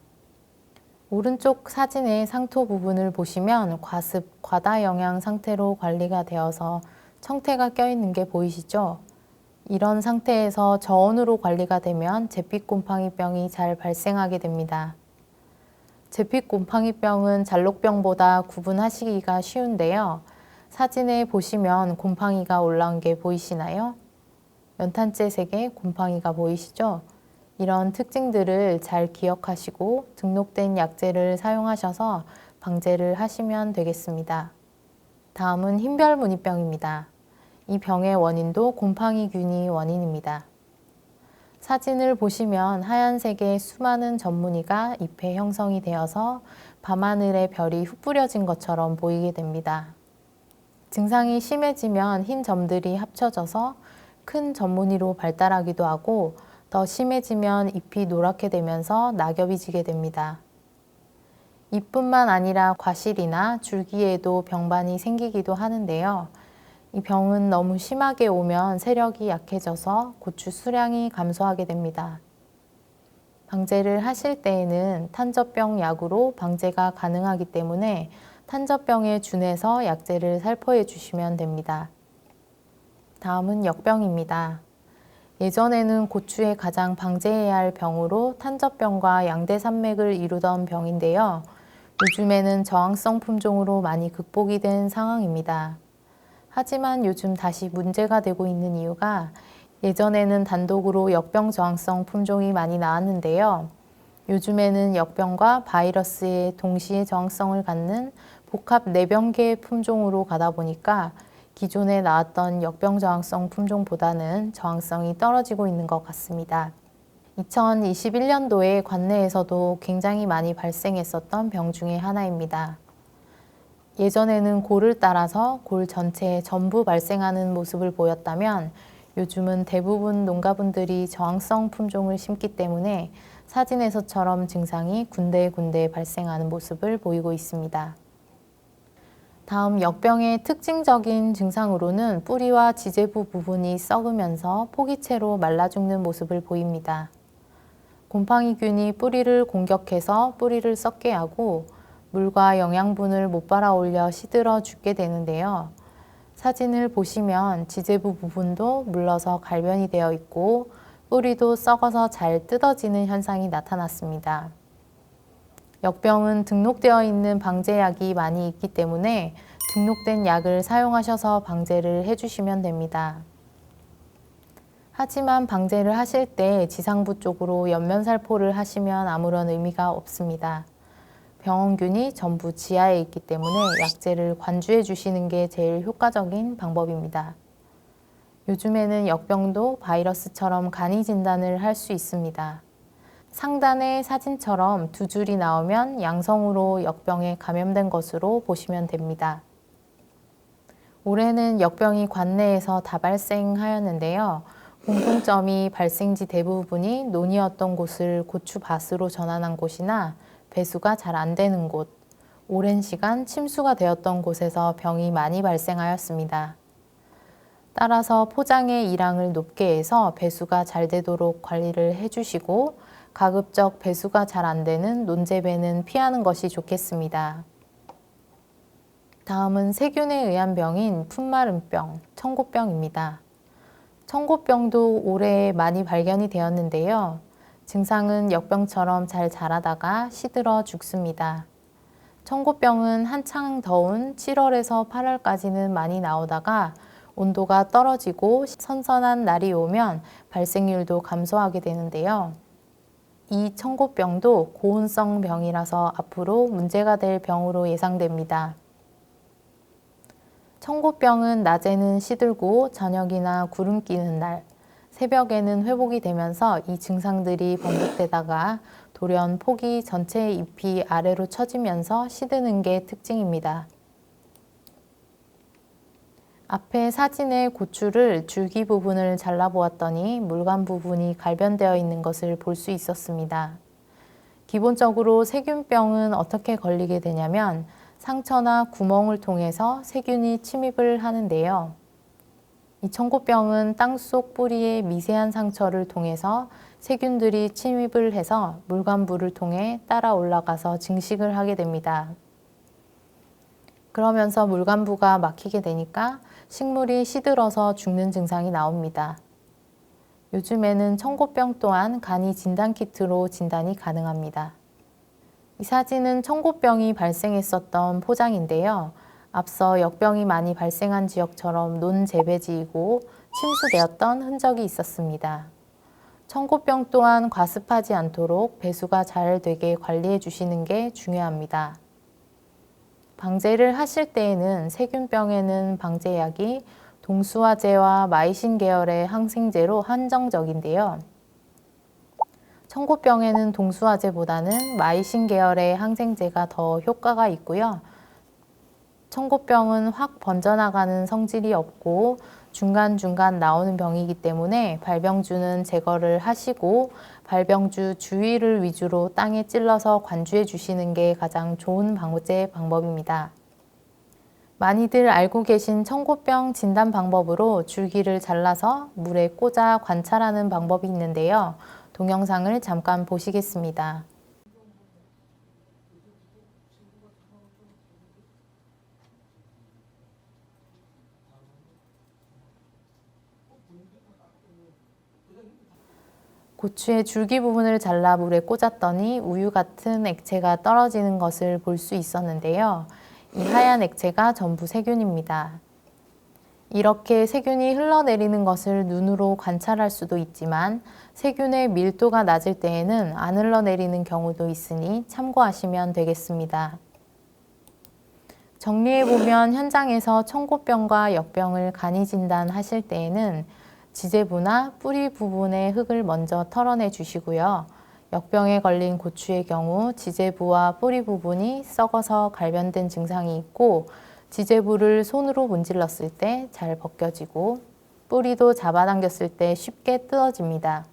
오른쪽 사진의 상토 부분을 보시면 과습, 과다 영양 상태로 관리가 되어서 청태가 껴있는 게 보이시죠? 이런 상태에서 저온으로 관리가 되면 잿빛 곰팡이병이 잘 발생하게 됩니다. 재핏 곰팡이병은 잘록병보다 구분하시기가 쉬운데요. 사진에 보시면 곰팡이가 올라온 게 보이시나요? 연탄재 색의 곰팡이가 보이시죠? 이런 특징들을 잘 기억하시고 등록된 약재를 사용하셔서 방제를 하시면 되겠습니다. 다음은 흰별무늬병입니다. 이 병의 원인도 곰팡이균이 원인입니다. 사진을 보시면 하얀색의 수많은 점무늬가 잎에 형성이 되어서 밤하늘의 별이 흩뿌려진 것처럼 보이게 됩니다. 증상이 심해지면 흰 점들이 합쳐져서 큰 점무늬로 발달하기도 하고 더 심해지면 잎이 노랗게 되면서 낙엽이 지게 됩니다. 잎뿐만 아니라 과실이나 줄기에도 병반이 생기기도 하는데요. 이 병은 너무 심하게 오면 세력이 약해져서 고추 수량이 감소하게 됩니다. 방제를 하실 때에는 탄저병 약으로 방제가 가능하기 때문에 탄저병에 준해서 약재를 살포해 주시면 됩니다. 다음은 역병입니다. 예전에는 고추에 가장 방제해야 할 병으로 탄저병과 양대산맥을 이루던 병인데요. 요즘에는 저항성 품종으로 많이 극복이 된 상황입니다. 하지만 요즘 다시 문제가 되고 있는 이유가 예전에는 단독으로 역병 저항성 품종이 많이 나왔는데요. 요즘에는 역병과 바이러스에 동시에 저항성을 갖는 복합 내병계 품종으로 가다 보니까 기존에 나왔던 역병 저항성 품종보다는 저항성이 떨어지고 있는 것 같습니다. 2021년도에 관내에서도 굉장히 많이 발생했었던 병 중에 하나입니다. 예전에는 골을 따라서 골 전체에 전부 발생하는 모습을 보였다면 요즘은 대부분 농가분들이 저항성 품종을 심기 때문에 사진에서처럼 증상이 군데군데 발생하는 모습을 보이고 있습니다. 다음 역병의 특징적인 증상으로는 뿌리와 지재부 부분이 썩으면서 포기채로 말라 죽는 모습을 보입니다. 곰팡이균이 뿌리를 공격해서 뿌리를 썩게 하고 물과 영양분을 못 빨아올려 시들어 죽게 되는데요. 사진을 보시면 지재부 부분도 물러서 갈변이 되어 있고 뿌리도 썩어서 잘 뜯어지는 현상이 나타났습니다. 역병은 등록되어 있는 방제약이 많이 있기 때문에 등록된 약을 사용하셔서 방제를 해주시면 됩니다. 하지만 방제를 하실 때 지상부 쪽으로 연면살포를 하시면 아무런 의미가 없습니다. 병원균이 전부 지하에 있기 때문에 약재를 관주해 주시는 게 제일 효과적인 방법입니다. 요즘에는 역병도 바이러스처럼 간이 진단을 할 수 있습니다. 상단의 사진처럼 두 줄이 나오면 양성으로 역병에 감염된 것으로 보시면 됩니다. 올해는 역병이 관내에서 다 발생하였는데요. 공통점이 발생지 대부분이 논이었던 곳을 고추밭으로 전환한 곳이나 배수가 잘 안 되는 곳, 오랜 시간 침수가 되었던 곳에서 병이 많이 발생하였습니다. 따라서 포장의 일항을 높게 해서 배수가 잘 되도록 관리를 해주시고 가급적 배수가 잘 안 되는 논재배는 피하는 것이 좋겠습니다. 다음은 세균에 의한 병인 풀마름병, 청고병입니다. 청고병도 올해 많이 발견이 되었는데요. 증상은 역병처럼 잘 자라다가 시들어 죽습니다. 청고병은 한창 더운 7월에서 8월까지는 많이 나오다가 온도가 떨어지고 선선한 날이 오면 발생률도 감소하게 되는데요. 이 청고병도 고온성 병이라서 앞으로 문제가 될 병으로 예상됩니다. 청고병은 낮에는 시들고 저녁이나 구름 끼는 날, 새벽에는 회복이 되면서 이 증상들이 반복되다가 돌연 폭이 전체 잎이 아래로 처지면서 시드는 게 특징입니다. 앞에 사진의 고추를 줄기 부분을 잘라보았더니 물감 부분이 갈변되어 있는 것을 볼 수 있었습니다. 기본적으로 세균병은 어떻게 걸리게 되냐면 상처나 구멍을 통해서 세균이 침입을 하는데요. 이 청고병은 땅속 뿌리의 미세한 상처를 통해서 세균들이 침입을 해서 물관부를 통해 따라 올라가서 증식을 하게 됩니다. 그러면서 물관부가 막히게 되니까 식물이 시들어서 죽는 증상이 나옵니다. 요즘에는 청고병 또한 간이 진단키트로 진단이 가능합니다. 이 사진은 청고병이 발생했었던 포장인데요. 앞서 역병이 많이 발생한 지역처럼 논재배지이고 침수되었던 흔적이 있었습니다. 청고병 또한 과습하지 않도록 배수가 잘 되게 관리해 주시는 게 중요합니다. 방제를 하실 때에는 세균병에는 방제약이 동수화제와 마이신 계열의 항생제로 한정적인데요. 청고병에는 동수화제보다는 마이신 계열의 항생제가 더 효과가 있고요. 청고병은 확 번져나가는 성질이 없고 중간중간 나오는 병이기 때문에 발병주는 제거를 하시고 발병주 주위를 위주로 땅에 찔러서 관주해 주시는 게 가장 좋은 방제 방법입니다. 많이들 알고 계신 청고병 진단 방법으로 줄기를 잘라서 물에 꽂아 관찰하는 방법이 있는데요. 동영상을 잠깐 보시겠습니다. 고추의 줄기 부분을 잘라 물에 꽂았더니 우유 같은 액체가 떨어지는 것을 볼 수 있었는데요. 이 하얀 액체가 전부 세균입니다. 이렇게 세균이 흘러내리는 것을 눈으로 관찰할 수도 있지만 세균의 밀도가 낮을 때에는 안 흘러내리는 경우도 있으니 참고하시면 되겠습니다. 정리해보면 현장에서 청고병과 역병을 간이 진단하실 때에는 지제부나 뿌리 부분의 흙을 먼저 털어내 주시고요. 역병에 걸린 고추의 경우 지제부와 뿌리 부분이 썩어서 갈변된 증상이 있고 지제부를 손으로 문질렀을 때 잘 벗겨지고 뿌리도 잡아당겼을 때 쉽게 뜯어집니다.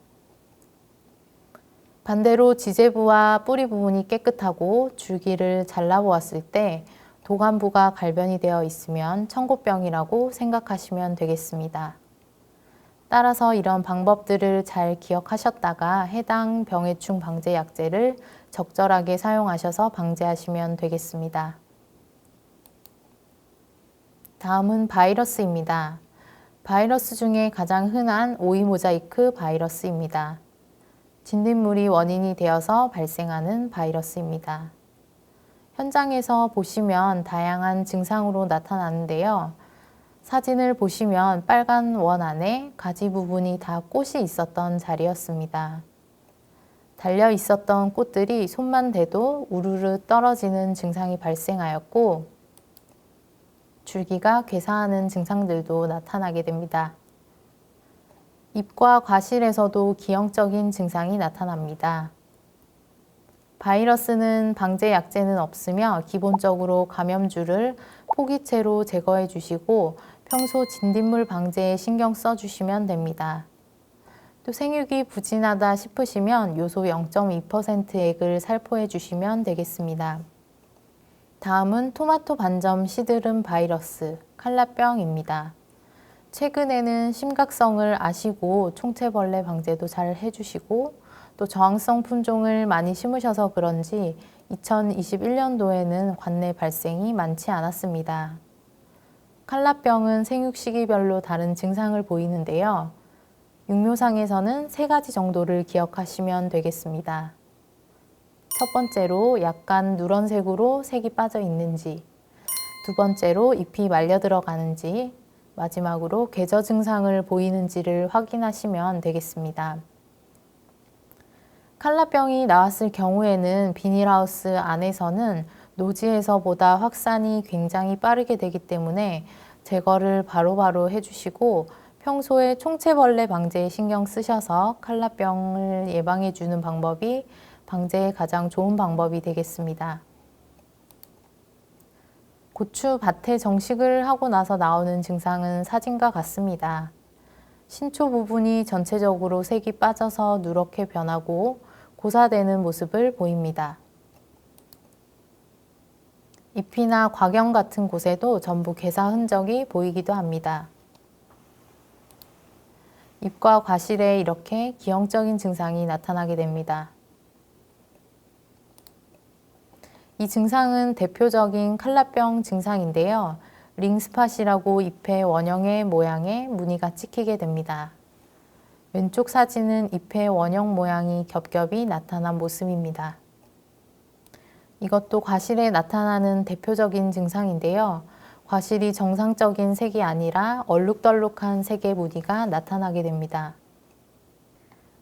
반대로 지제부와 뿌리 부분이 깨끗하고 줄기를 잘라보았을 때 도관부가 갈변이 되어 있으면 청고병이라고 생각하시면 되겠습니다. 따라서 이런 방법들을 잘 기억하셨다가 해당 병해충 방제 약제를 적절하게 사용하셔서 방제하시면 되겠습니다. 다음은 바이러스입니다. 바이러스 중에 가장 흔한 오이 모자이크 바이러스입니다. 진딧물이 원인이 되어서 발생하는 바이러스입니다. 현장에서 보시면 다양한 증상으로 나타나는데요. 사진을 보시면 빨간 원 안에 가지 부분이 다 꽃이 있었던 자리였습니다. 달려 있었던 꽃들이 손만 대도 우르르 떨어지는 증상이 발생하였고 줄기가 괴사하는 증상들도 나타나게 됩니다. 잎과 과실에서도 기형적인 증상이 나타납니다. 바이러스는 방제 약제는 없으며 기본적으로 감염주를 포기체로 제거해 주시고 평소 진딧물 방제에 신경 써 주시면 됩니다. 또 생육이 부진하다 싶으시면 요소 0.2% 액을 살포해 주시면 되겠습니다. 다음은 토마토 반점 시드름 바이러스, 칼라병입니다. 최근에는 심각성을 아시고 총체벌레 방제도 잘 해주시고 또 저항성 품종을 많이 심으셔서 그런지 2021년도에는 관내 발생이 많지 않았습니다. 칼라병은 생육 시기별로 다른 증상을 보이는데요. 육묘상에서는 3가지 정도를 기억하시면 되겠습니다. 첫 번째로 약간 누런색으로 색이 빠져 있는지, 두 번째로 잎이 말려 들어가는지, 마지막으로 궤저 증상을 보이는지를 확인하시면 되겠습니다. 칼라병이 나왔을 경우에는 비닐하우스 안에서는 노지에서보다 확산이 굉장히 빠르게 되기 때문에 제거를 바로바로 해주시고 평소에 총체벌레 방제에 신경 쓰셔서 칼라병을 예방해 주는 방법이 방제에 가장 좋은 방법이 되겠습니다. 고추 밭에 정식을 하고 나서 나오는 증상은 사진과 같습니다. 신초 부분이 전체적으로 색이 빠져서 누렇게 변하고 고사되는 모습을 보입니다. 잎이나 과경 같은 곳에도 전부 괴사 흔적이 보이기도 합니다. 잎과 과실에 이렇게 기형적인 증상이 나타나게 됩니다. 이 증상은 대표적인 칼라병 증상인데요. 링스팟이라고 잎의 원형의 모양에 무늬가 찍히게 됩니다. 왼쪽 사진은 잎의 원형 모양이 겹겹이 나타난 모습입니다. 이것도 과실에 나타나는 대표적인 증상인데요. 과실이 정상적인 색이 아니라 얼룩덜룩한 색의 무늬가 나타나게 됩니다.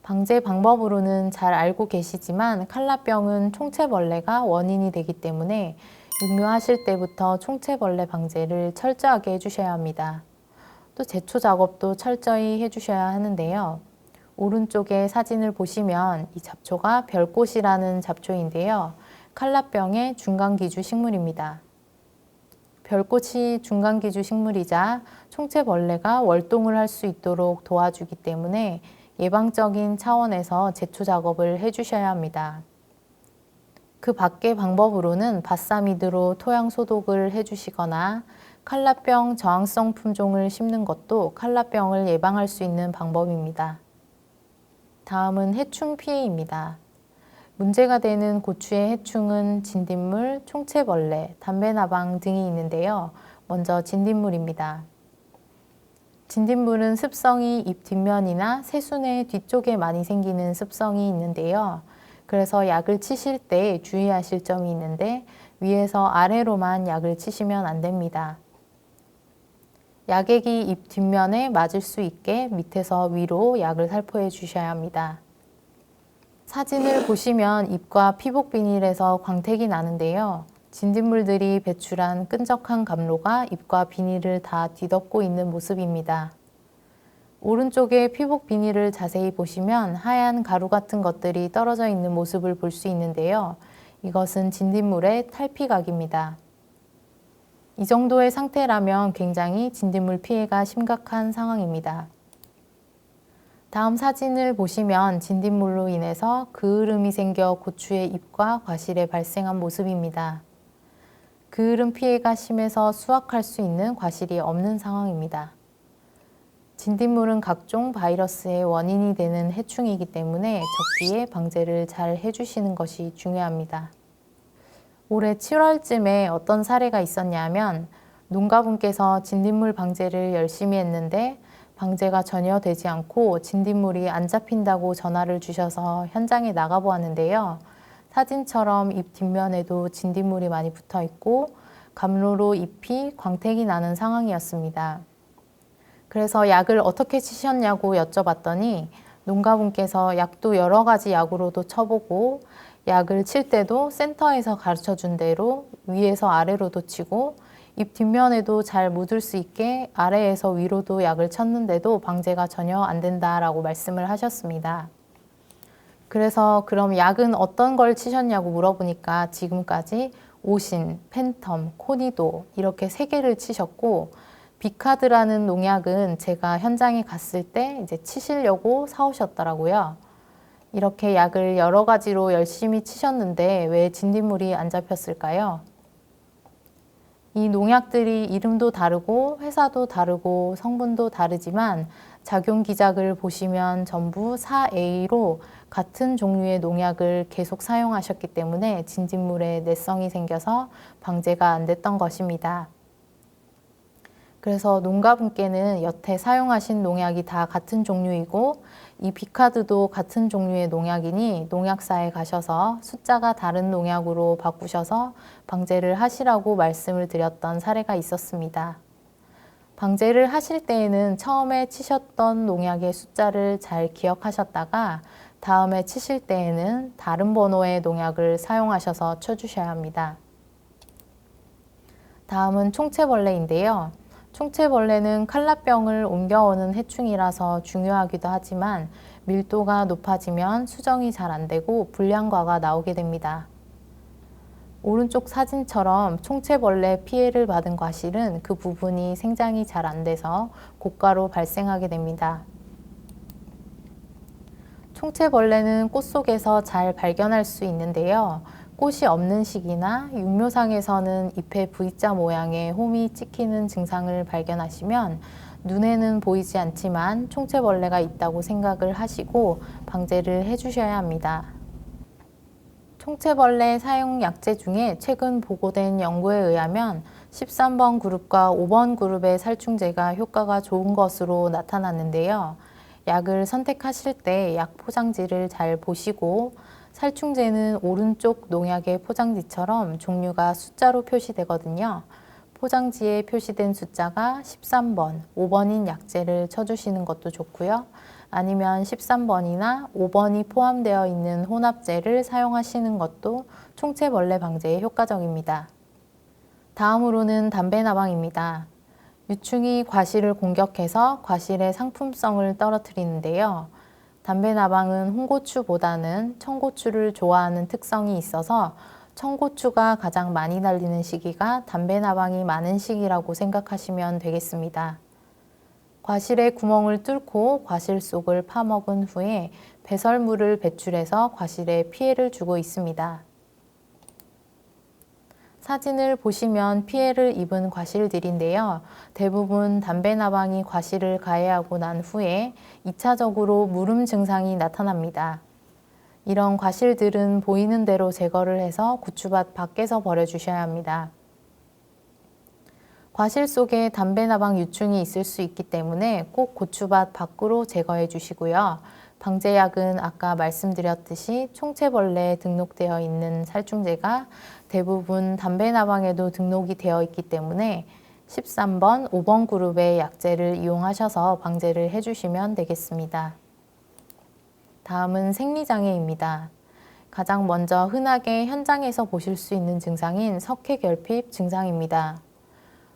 방제 방법으로는 잘 알고 계시지만 칼라병은 총체벌레가 원인이 되기 때문에 육묘하실 때부터 총체벌레 방제를 철저하게 해주셔야 합니다. 또 제초 작업도 철저히 해주셔야 하는데요. 오른쪽에 사진을 보시면 이 잡초가 별꽃이라는 잡초인데요. 칼라병의 중간기주 식물입니다. 별꽃이 중간기주 식물이자 총체벌레가 월동을 할 수 있도록 도와주기 때문에 예방적인 차원에서 제초 작업을 해주셔야 합니다. 그 밖의 방법으로는 바사미드로 토양 소독을 해주시거나 칼라병 저항성 품종을 심는 것도 칼라병을 예방할 수 있는 방법입니다. 다음은 해충 피해입니다. 문제가 되는 고추의 해충은 진딧물, 총체벌레, 담배나방 등이 있는데요. 먼저 진딧물입니다. 진딧물은 습성이 잎 뒷면이나 새순의 뒤쪽에 많이 생기는 습성이 있는데요. 그래서 약을 치실 때 주의하실 점이 있는데 위에서 아래로만 약을 치시면 안 됩니다. 약액이 잎 뒷면에 맞을 수 있게 밑에서 위로 약을 살포해 주셔야 합니다. 사진을 보시면 잎과 피복 비닐에서 광택이 나는데요. 진딧물들이 배출한 끈적한 감로가 잎과 비닐을 다 뒤덮고 있는 모습입니다. 오른쪽에 피복 비닐을 자세히 보시면 하얀 가루 같은 것들이 떨어져 있는 모습을 볼 수 있는데요. 이것은 진딧물의 탈피각입니다. 이 정도의 상태라면 굉장히 진딧물 피해가 심각한 상황입니다. 다음 사진을 보시면 진딧물로 인해서 그을음이 생겨 고추의 잎과 과실에 발생한 모습입니다. 그을음 피해가 심해서 수확할 수 있는 과실이 없는 상황입니다. 진딧물은 각종 바이러스의 원인이 되는 해충이기 때문에 적기에 방제를 잘 해주시는 것이 중요합니다. 올해 7월쯤에 어떤 사례가 있었냐면 농가분께서 진딧물 방제를 열심히 했는데 방제가 전혀 되지 않고 진딧물이 안 잡힌다고 전화를 주셔서 현장에 나가보았는데요. 사진처럼 잎 뒷면에도 진딧물이 많이 붙어 있고 감로로 잎이 광택이 나는 상황이었습니다. 그래서 약을 어떻게 치셨냐고 여쭤봤더니 농가분께서 약도 여러 가지 약으로도 쳐보고 약을 칠 때도 센터에서 가르쳐준 대로 위에서 아래로도 치고 잎 뒷면에도 잘 묻을 수 있게 아래에서 위로도 약을 쳤는데도 방제가 전혀 안 된다라고 말씀을 하셨습니다. 그래서 그럼 약은 어떤 걸 치셨냐고 물어보니까 지금까지 오신, 팬텀, 코니도 이렇게 3개를 치셨고 비카드라는 농약은 제가 현장에 갔을 때 이제 치시려고 사오셨더라고요. 이렇게 약을 여러 가지로 열심히 치셨는데 왜 진딧물이 안 잡혔을까요? 이 농약들이 이름도 다르고 회사도 다르고 성분도 다르지만 작용 기작을 보시면 전부 4A로 같은 종류의 농약을 계속 사용하셨기 때문에 진딧물에 내성이 생겨서 방제가 안 됐던 것입니다. 그래서 농가분께는 여태 사용하신 농약이 다 같은 종류이고 이 비카드도 같은 종류의 농약이니 농약사에 가셔서 숫자가 다른 농약으로 바꾸셔서 방제를 하시라고 말씀을 드렸던 사례가 있었습니다. 방제를 하실 때에는 처음에 치셨던 농약의 숫자를 잘 기억하셨다가 다음에 치실 때에는 다른 번호의 농약을 사용하셔서 쳐주셔야 합니다. 다음은 총체벌레인데요. 총체벌레는 칼라병을 옮겨오는 해충이라서 중요하기도 하지만 밀도가 높아지면 수정이 잘 안 되고 불량과가 나오게 됩니다. 오른쪽 사진처럼 총체벌레 피해를 받은 과실은 그 부분이 생장이 잘 안 돼서 고가로 발생하게 됩니다. 총체벌레는 꽃 속에서 잘 발견할 수 있는데요. 꽃이 없는 시기나 육묘상에서는 잎에 V자 모양의 홈이 찍히는 증상을 발견하시면 눈에는 보이지 않지만 총체벌레가 있다고 생각을 하시고 방제를 해주셔야 합니다. 총체벌레 사용 약제 중에 최근 보고된 연구에 의하면 13번 그룹과 5번 그룹의 살충제가 효과가 좋은 것으로 나타났는데요. 약을 선택하실 때 약 포장지를 잘 보시고 살충제는 오른쪽 농약의 포장지처럼 종류가 숫자로 표시되거든요. 포장지에 표시된 숫자가 13번, 5번인 약재를 쳐주시는 것도 좋고요. 아니면 13번이나 5번이 포함되어 있는 혼합제를 사용하시는 것도 총체벌레 방제에 효과적입니다. 다음으로는 담배나방입니다. 유충이 과실을 공격해서 과실의 상품성을 떨어뜨리는데요. 담배나방은 홍고추보다는 청고추를 좋아하는 특성이 있어서 청고추가 가장 많이 날리는 시기가 담배나방이 많은 시기라고 생각하시면 되겠습니다. 과실의 구멍을 뚫고 과실 속을 파먹은 후에 배설물을 배출해서 과실에 피해를 주고 있습니다. 사진을 보시면 피해를 입은 과실들인데요. 대부분 담배나방이 과실을 가해하고 난 후에 2차적으로 무름 증상이 나타납니다. 이런 과실들은 보이는 대로 제거를 해서 고추밭 밖에서 버려주셔야 합니다. 과실 속에 담배나방 유충이 있을 수 있기 때문에 꼭 고추밭 밖으로 제거해 주시고요. 방제약은 아까 말씀드렸듯이 총체벌레에 등록되어 있는 살충제가 대부분 담배나방에도 등록이 되어 있기 때문에 13번, 5번 그룹의 약재를 이용하셔서 방제를 해주시면 되겠습니다. 다음은 생리장애입니다. 가장 먼저 흔하게 현장에서 보실 수 있는 증상인 석회결핍 증상입니다.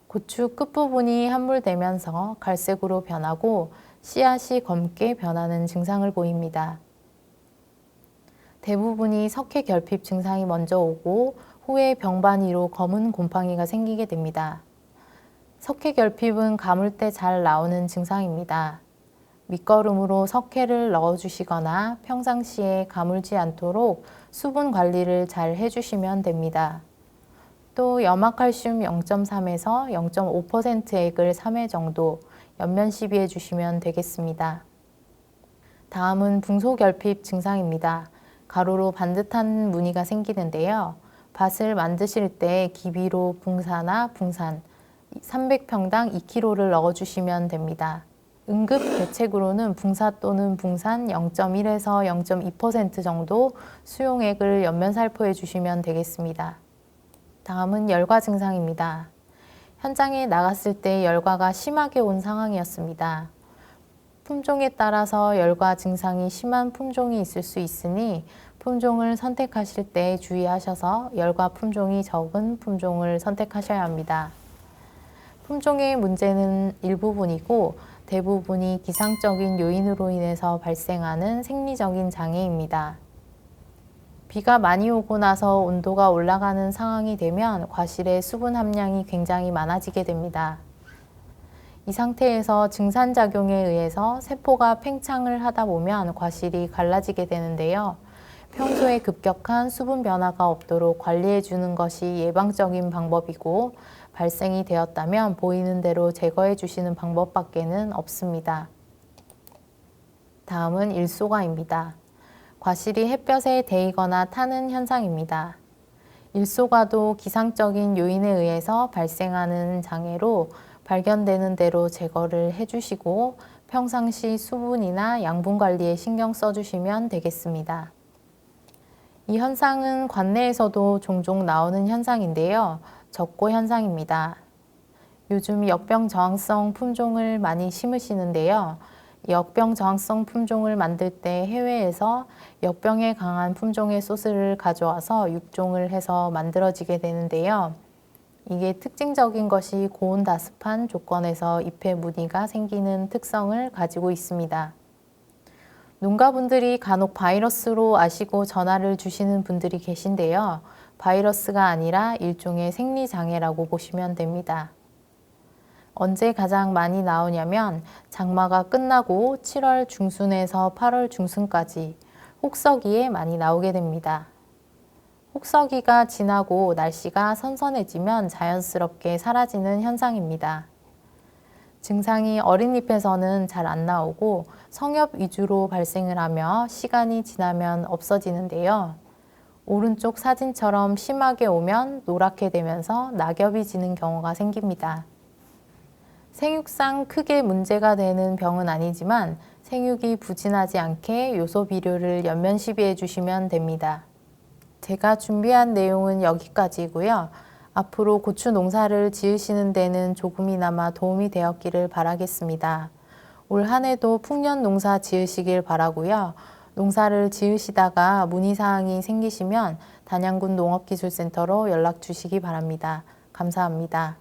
고추 끝부분이 함몰되면서 갈색으로 변하고 씨앗이 검게 변하는 증상을 보입니다. 대부분이 석회결핍 증상이 먼저 오고 후에 병반위로 검은 곰팡이가 생기게 됩니다. 석회결핍은 감을 때 잘 나오는 증상입니다. 밑거름으로 석회를 넣어주시거나 평상시에 가물지 않도록 수분 관리를 잘 해주시면 됩니다. 또 염화칼슘 0.3에서 0.5% 액을 3회 정도 연면 시비해 주시면 되겠습니다. 다음은 붕소결핍 증상입니다. 가로로 반듯한 무늬가 생기는데요. 밭을 만드실 때 기비로 붕사나 붕산 300평당 2kg를 넣어주시면 됩니다. 응급 대책으로는 붕사 또는 붕산 0.1에서 0.2% 정도 수용액을 연면 살포해 주시면 되겠습니다. 다음은 열과 증상입니다. 현장에 나갔을 때 열과가 심하게 온 상황이었습니다. 품종에 따라서 열과 증상이 심한 품종이 있을 수 있으니 품종을 선택하실 때 주의하셔서 열과 품종이 적은 품종을 선택하셔야 합니다. 품종의 문제는 일부분이고 대부분이 기상적인 요인으로 인해서 발생하는 생리적인 장애입니다. 비가 많이 오고 나서 온도가 올라가는 상황이 되면 과실의 수분 함량이 굉장히 많아지게 됩니다. 이 상태에서 증산작용에 의해서 세포가 팽창을 하다 보면 과실이 갈라지게 되는데요. 평소에 급격한 수분 변화가 없도록 관리해 주는 것이 예방적인 방법이고 발생이 되었다면 보이는 대로 제거해 주시는 방법밖에는 없습니다. 다음은 일소과입니다. 과실이 햇볕에 데이거나 타는 현상입니다. 일소과도 기상적인 요인에 의해서 발생하는 장애로 발견되는 대로 제거를 해주시고 평상시 수분이나 양분 관리에 신경 써주시면 되겠습니다. 이 현상은 관내에서도 종종 나오는 현상인데요. 적고 현상입니다. 요즘 역병 저항성 품종을 많이 심으시는데요. 역병 저항성 품종을 만들 때 해외에서 역병에 강한 품종의 소스를 가져와서 육종을 해서 만들어지게 되는데요. 이게 특징적인 것이 고온다습한 조건에서 잎의 무늬가 생기는 특성을 가지고 있습니다. 농가분들이 간혹 바이러스로 아시고 전화를 주시는 분들이 계신데요. 바이러스가 아니라 일종의 생리장애라고 보시면 됩니다. 언제 가장 많이 나오냐면 장마가 끝나고 7월 중순에서 8월 중순까지 혹서기에 많이 나오게 됩니다. 혹서기가 지나고 날씨가 선선해지면 자연스럽게 사라지는 현상입니다. 증상이 어린 잎에서는 잘 안 나오고 성엽 위주로 발생을 하며 시간이 지나면 없어지는데요. 오른쪽 사진처럼 심하게 오면 노랗게 되면서 낙엽이 지는 경우가 생깁니다. 생육상 크게 문제가 되는 병은 아니지만 생육이 부진하지 않게 요소 비료를 연면 시비해 주시면 됩니다. 제가 준비한 내용은 여기까지고요. 앞으로 고추 농사를 지으시는 데는 조금이나마 도움이 되었기를 바라겠습니다. 올 한 해도 풍년 농사 지으시길 바라고요. 농사를 지으시다가 문의사항이 생기시면 단양군 농업기술센터로 연락 주시기 바랍니다. 감사합니다.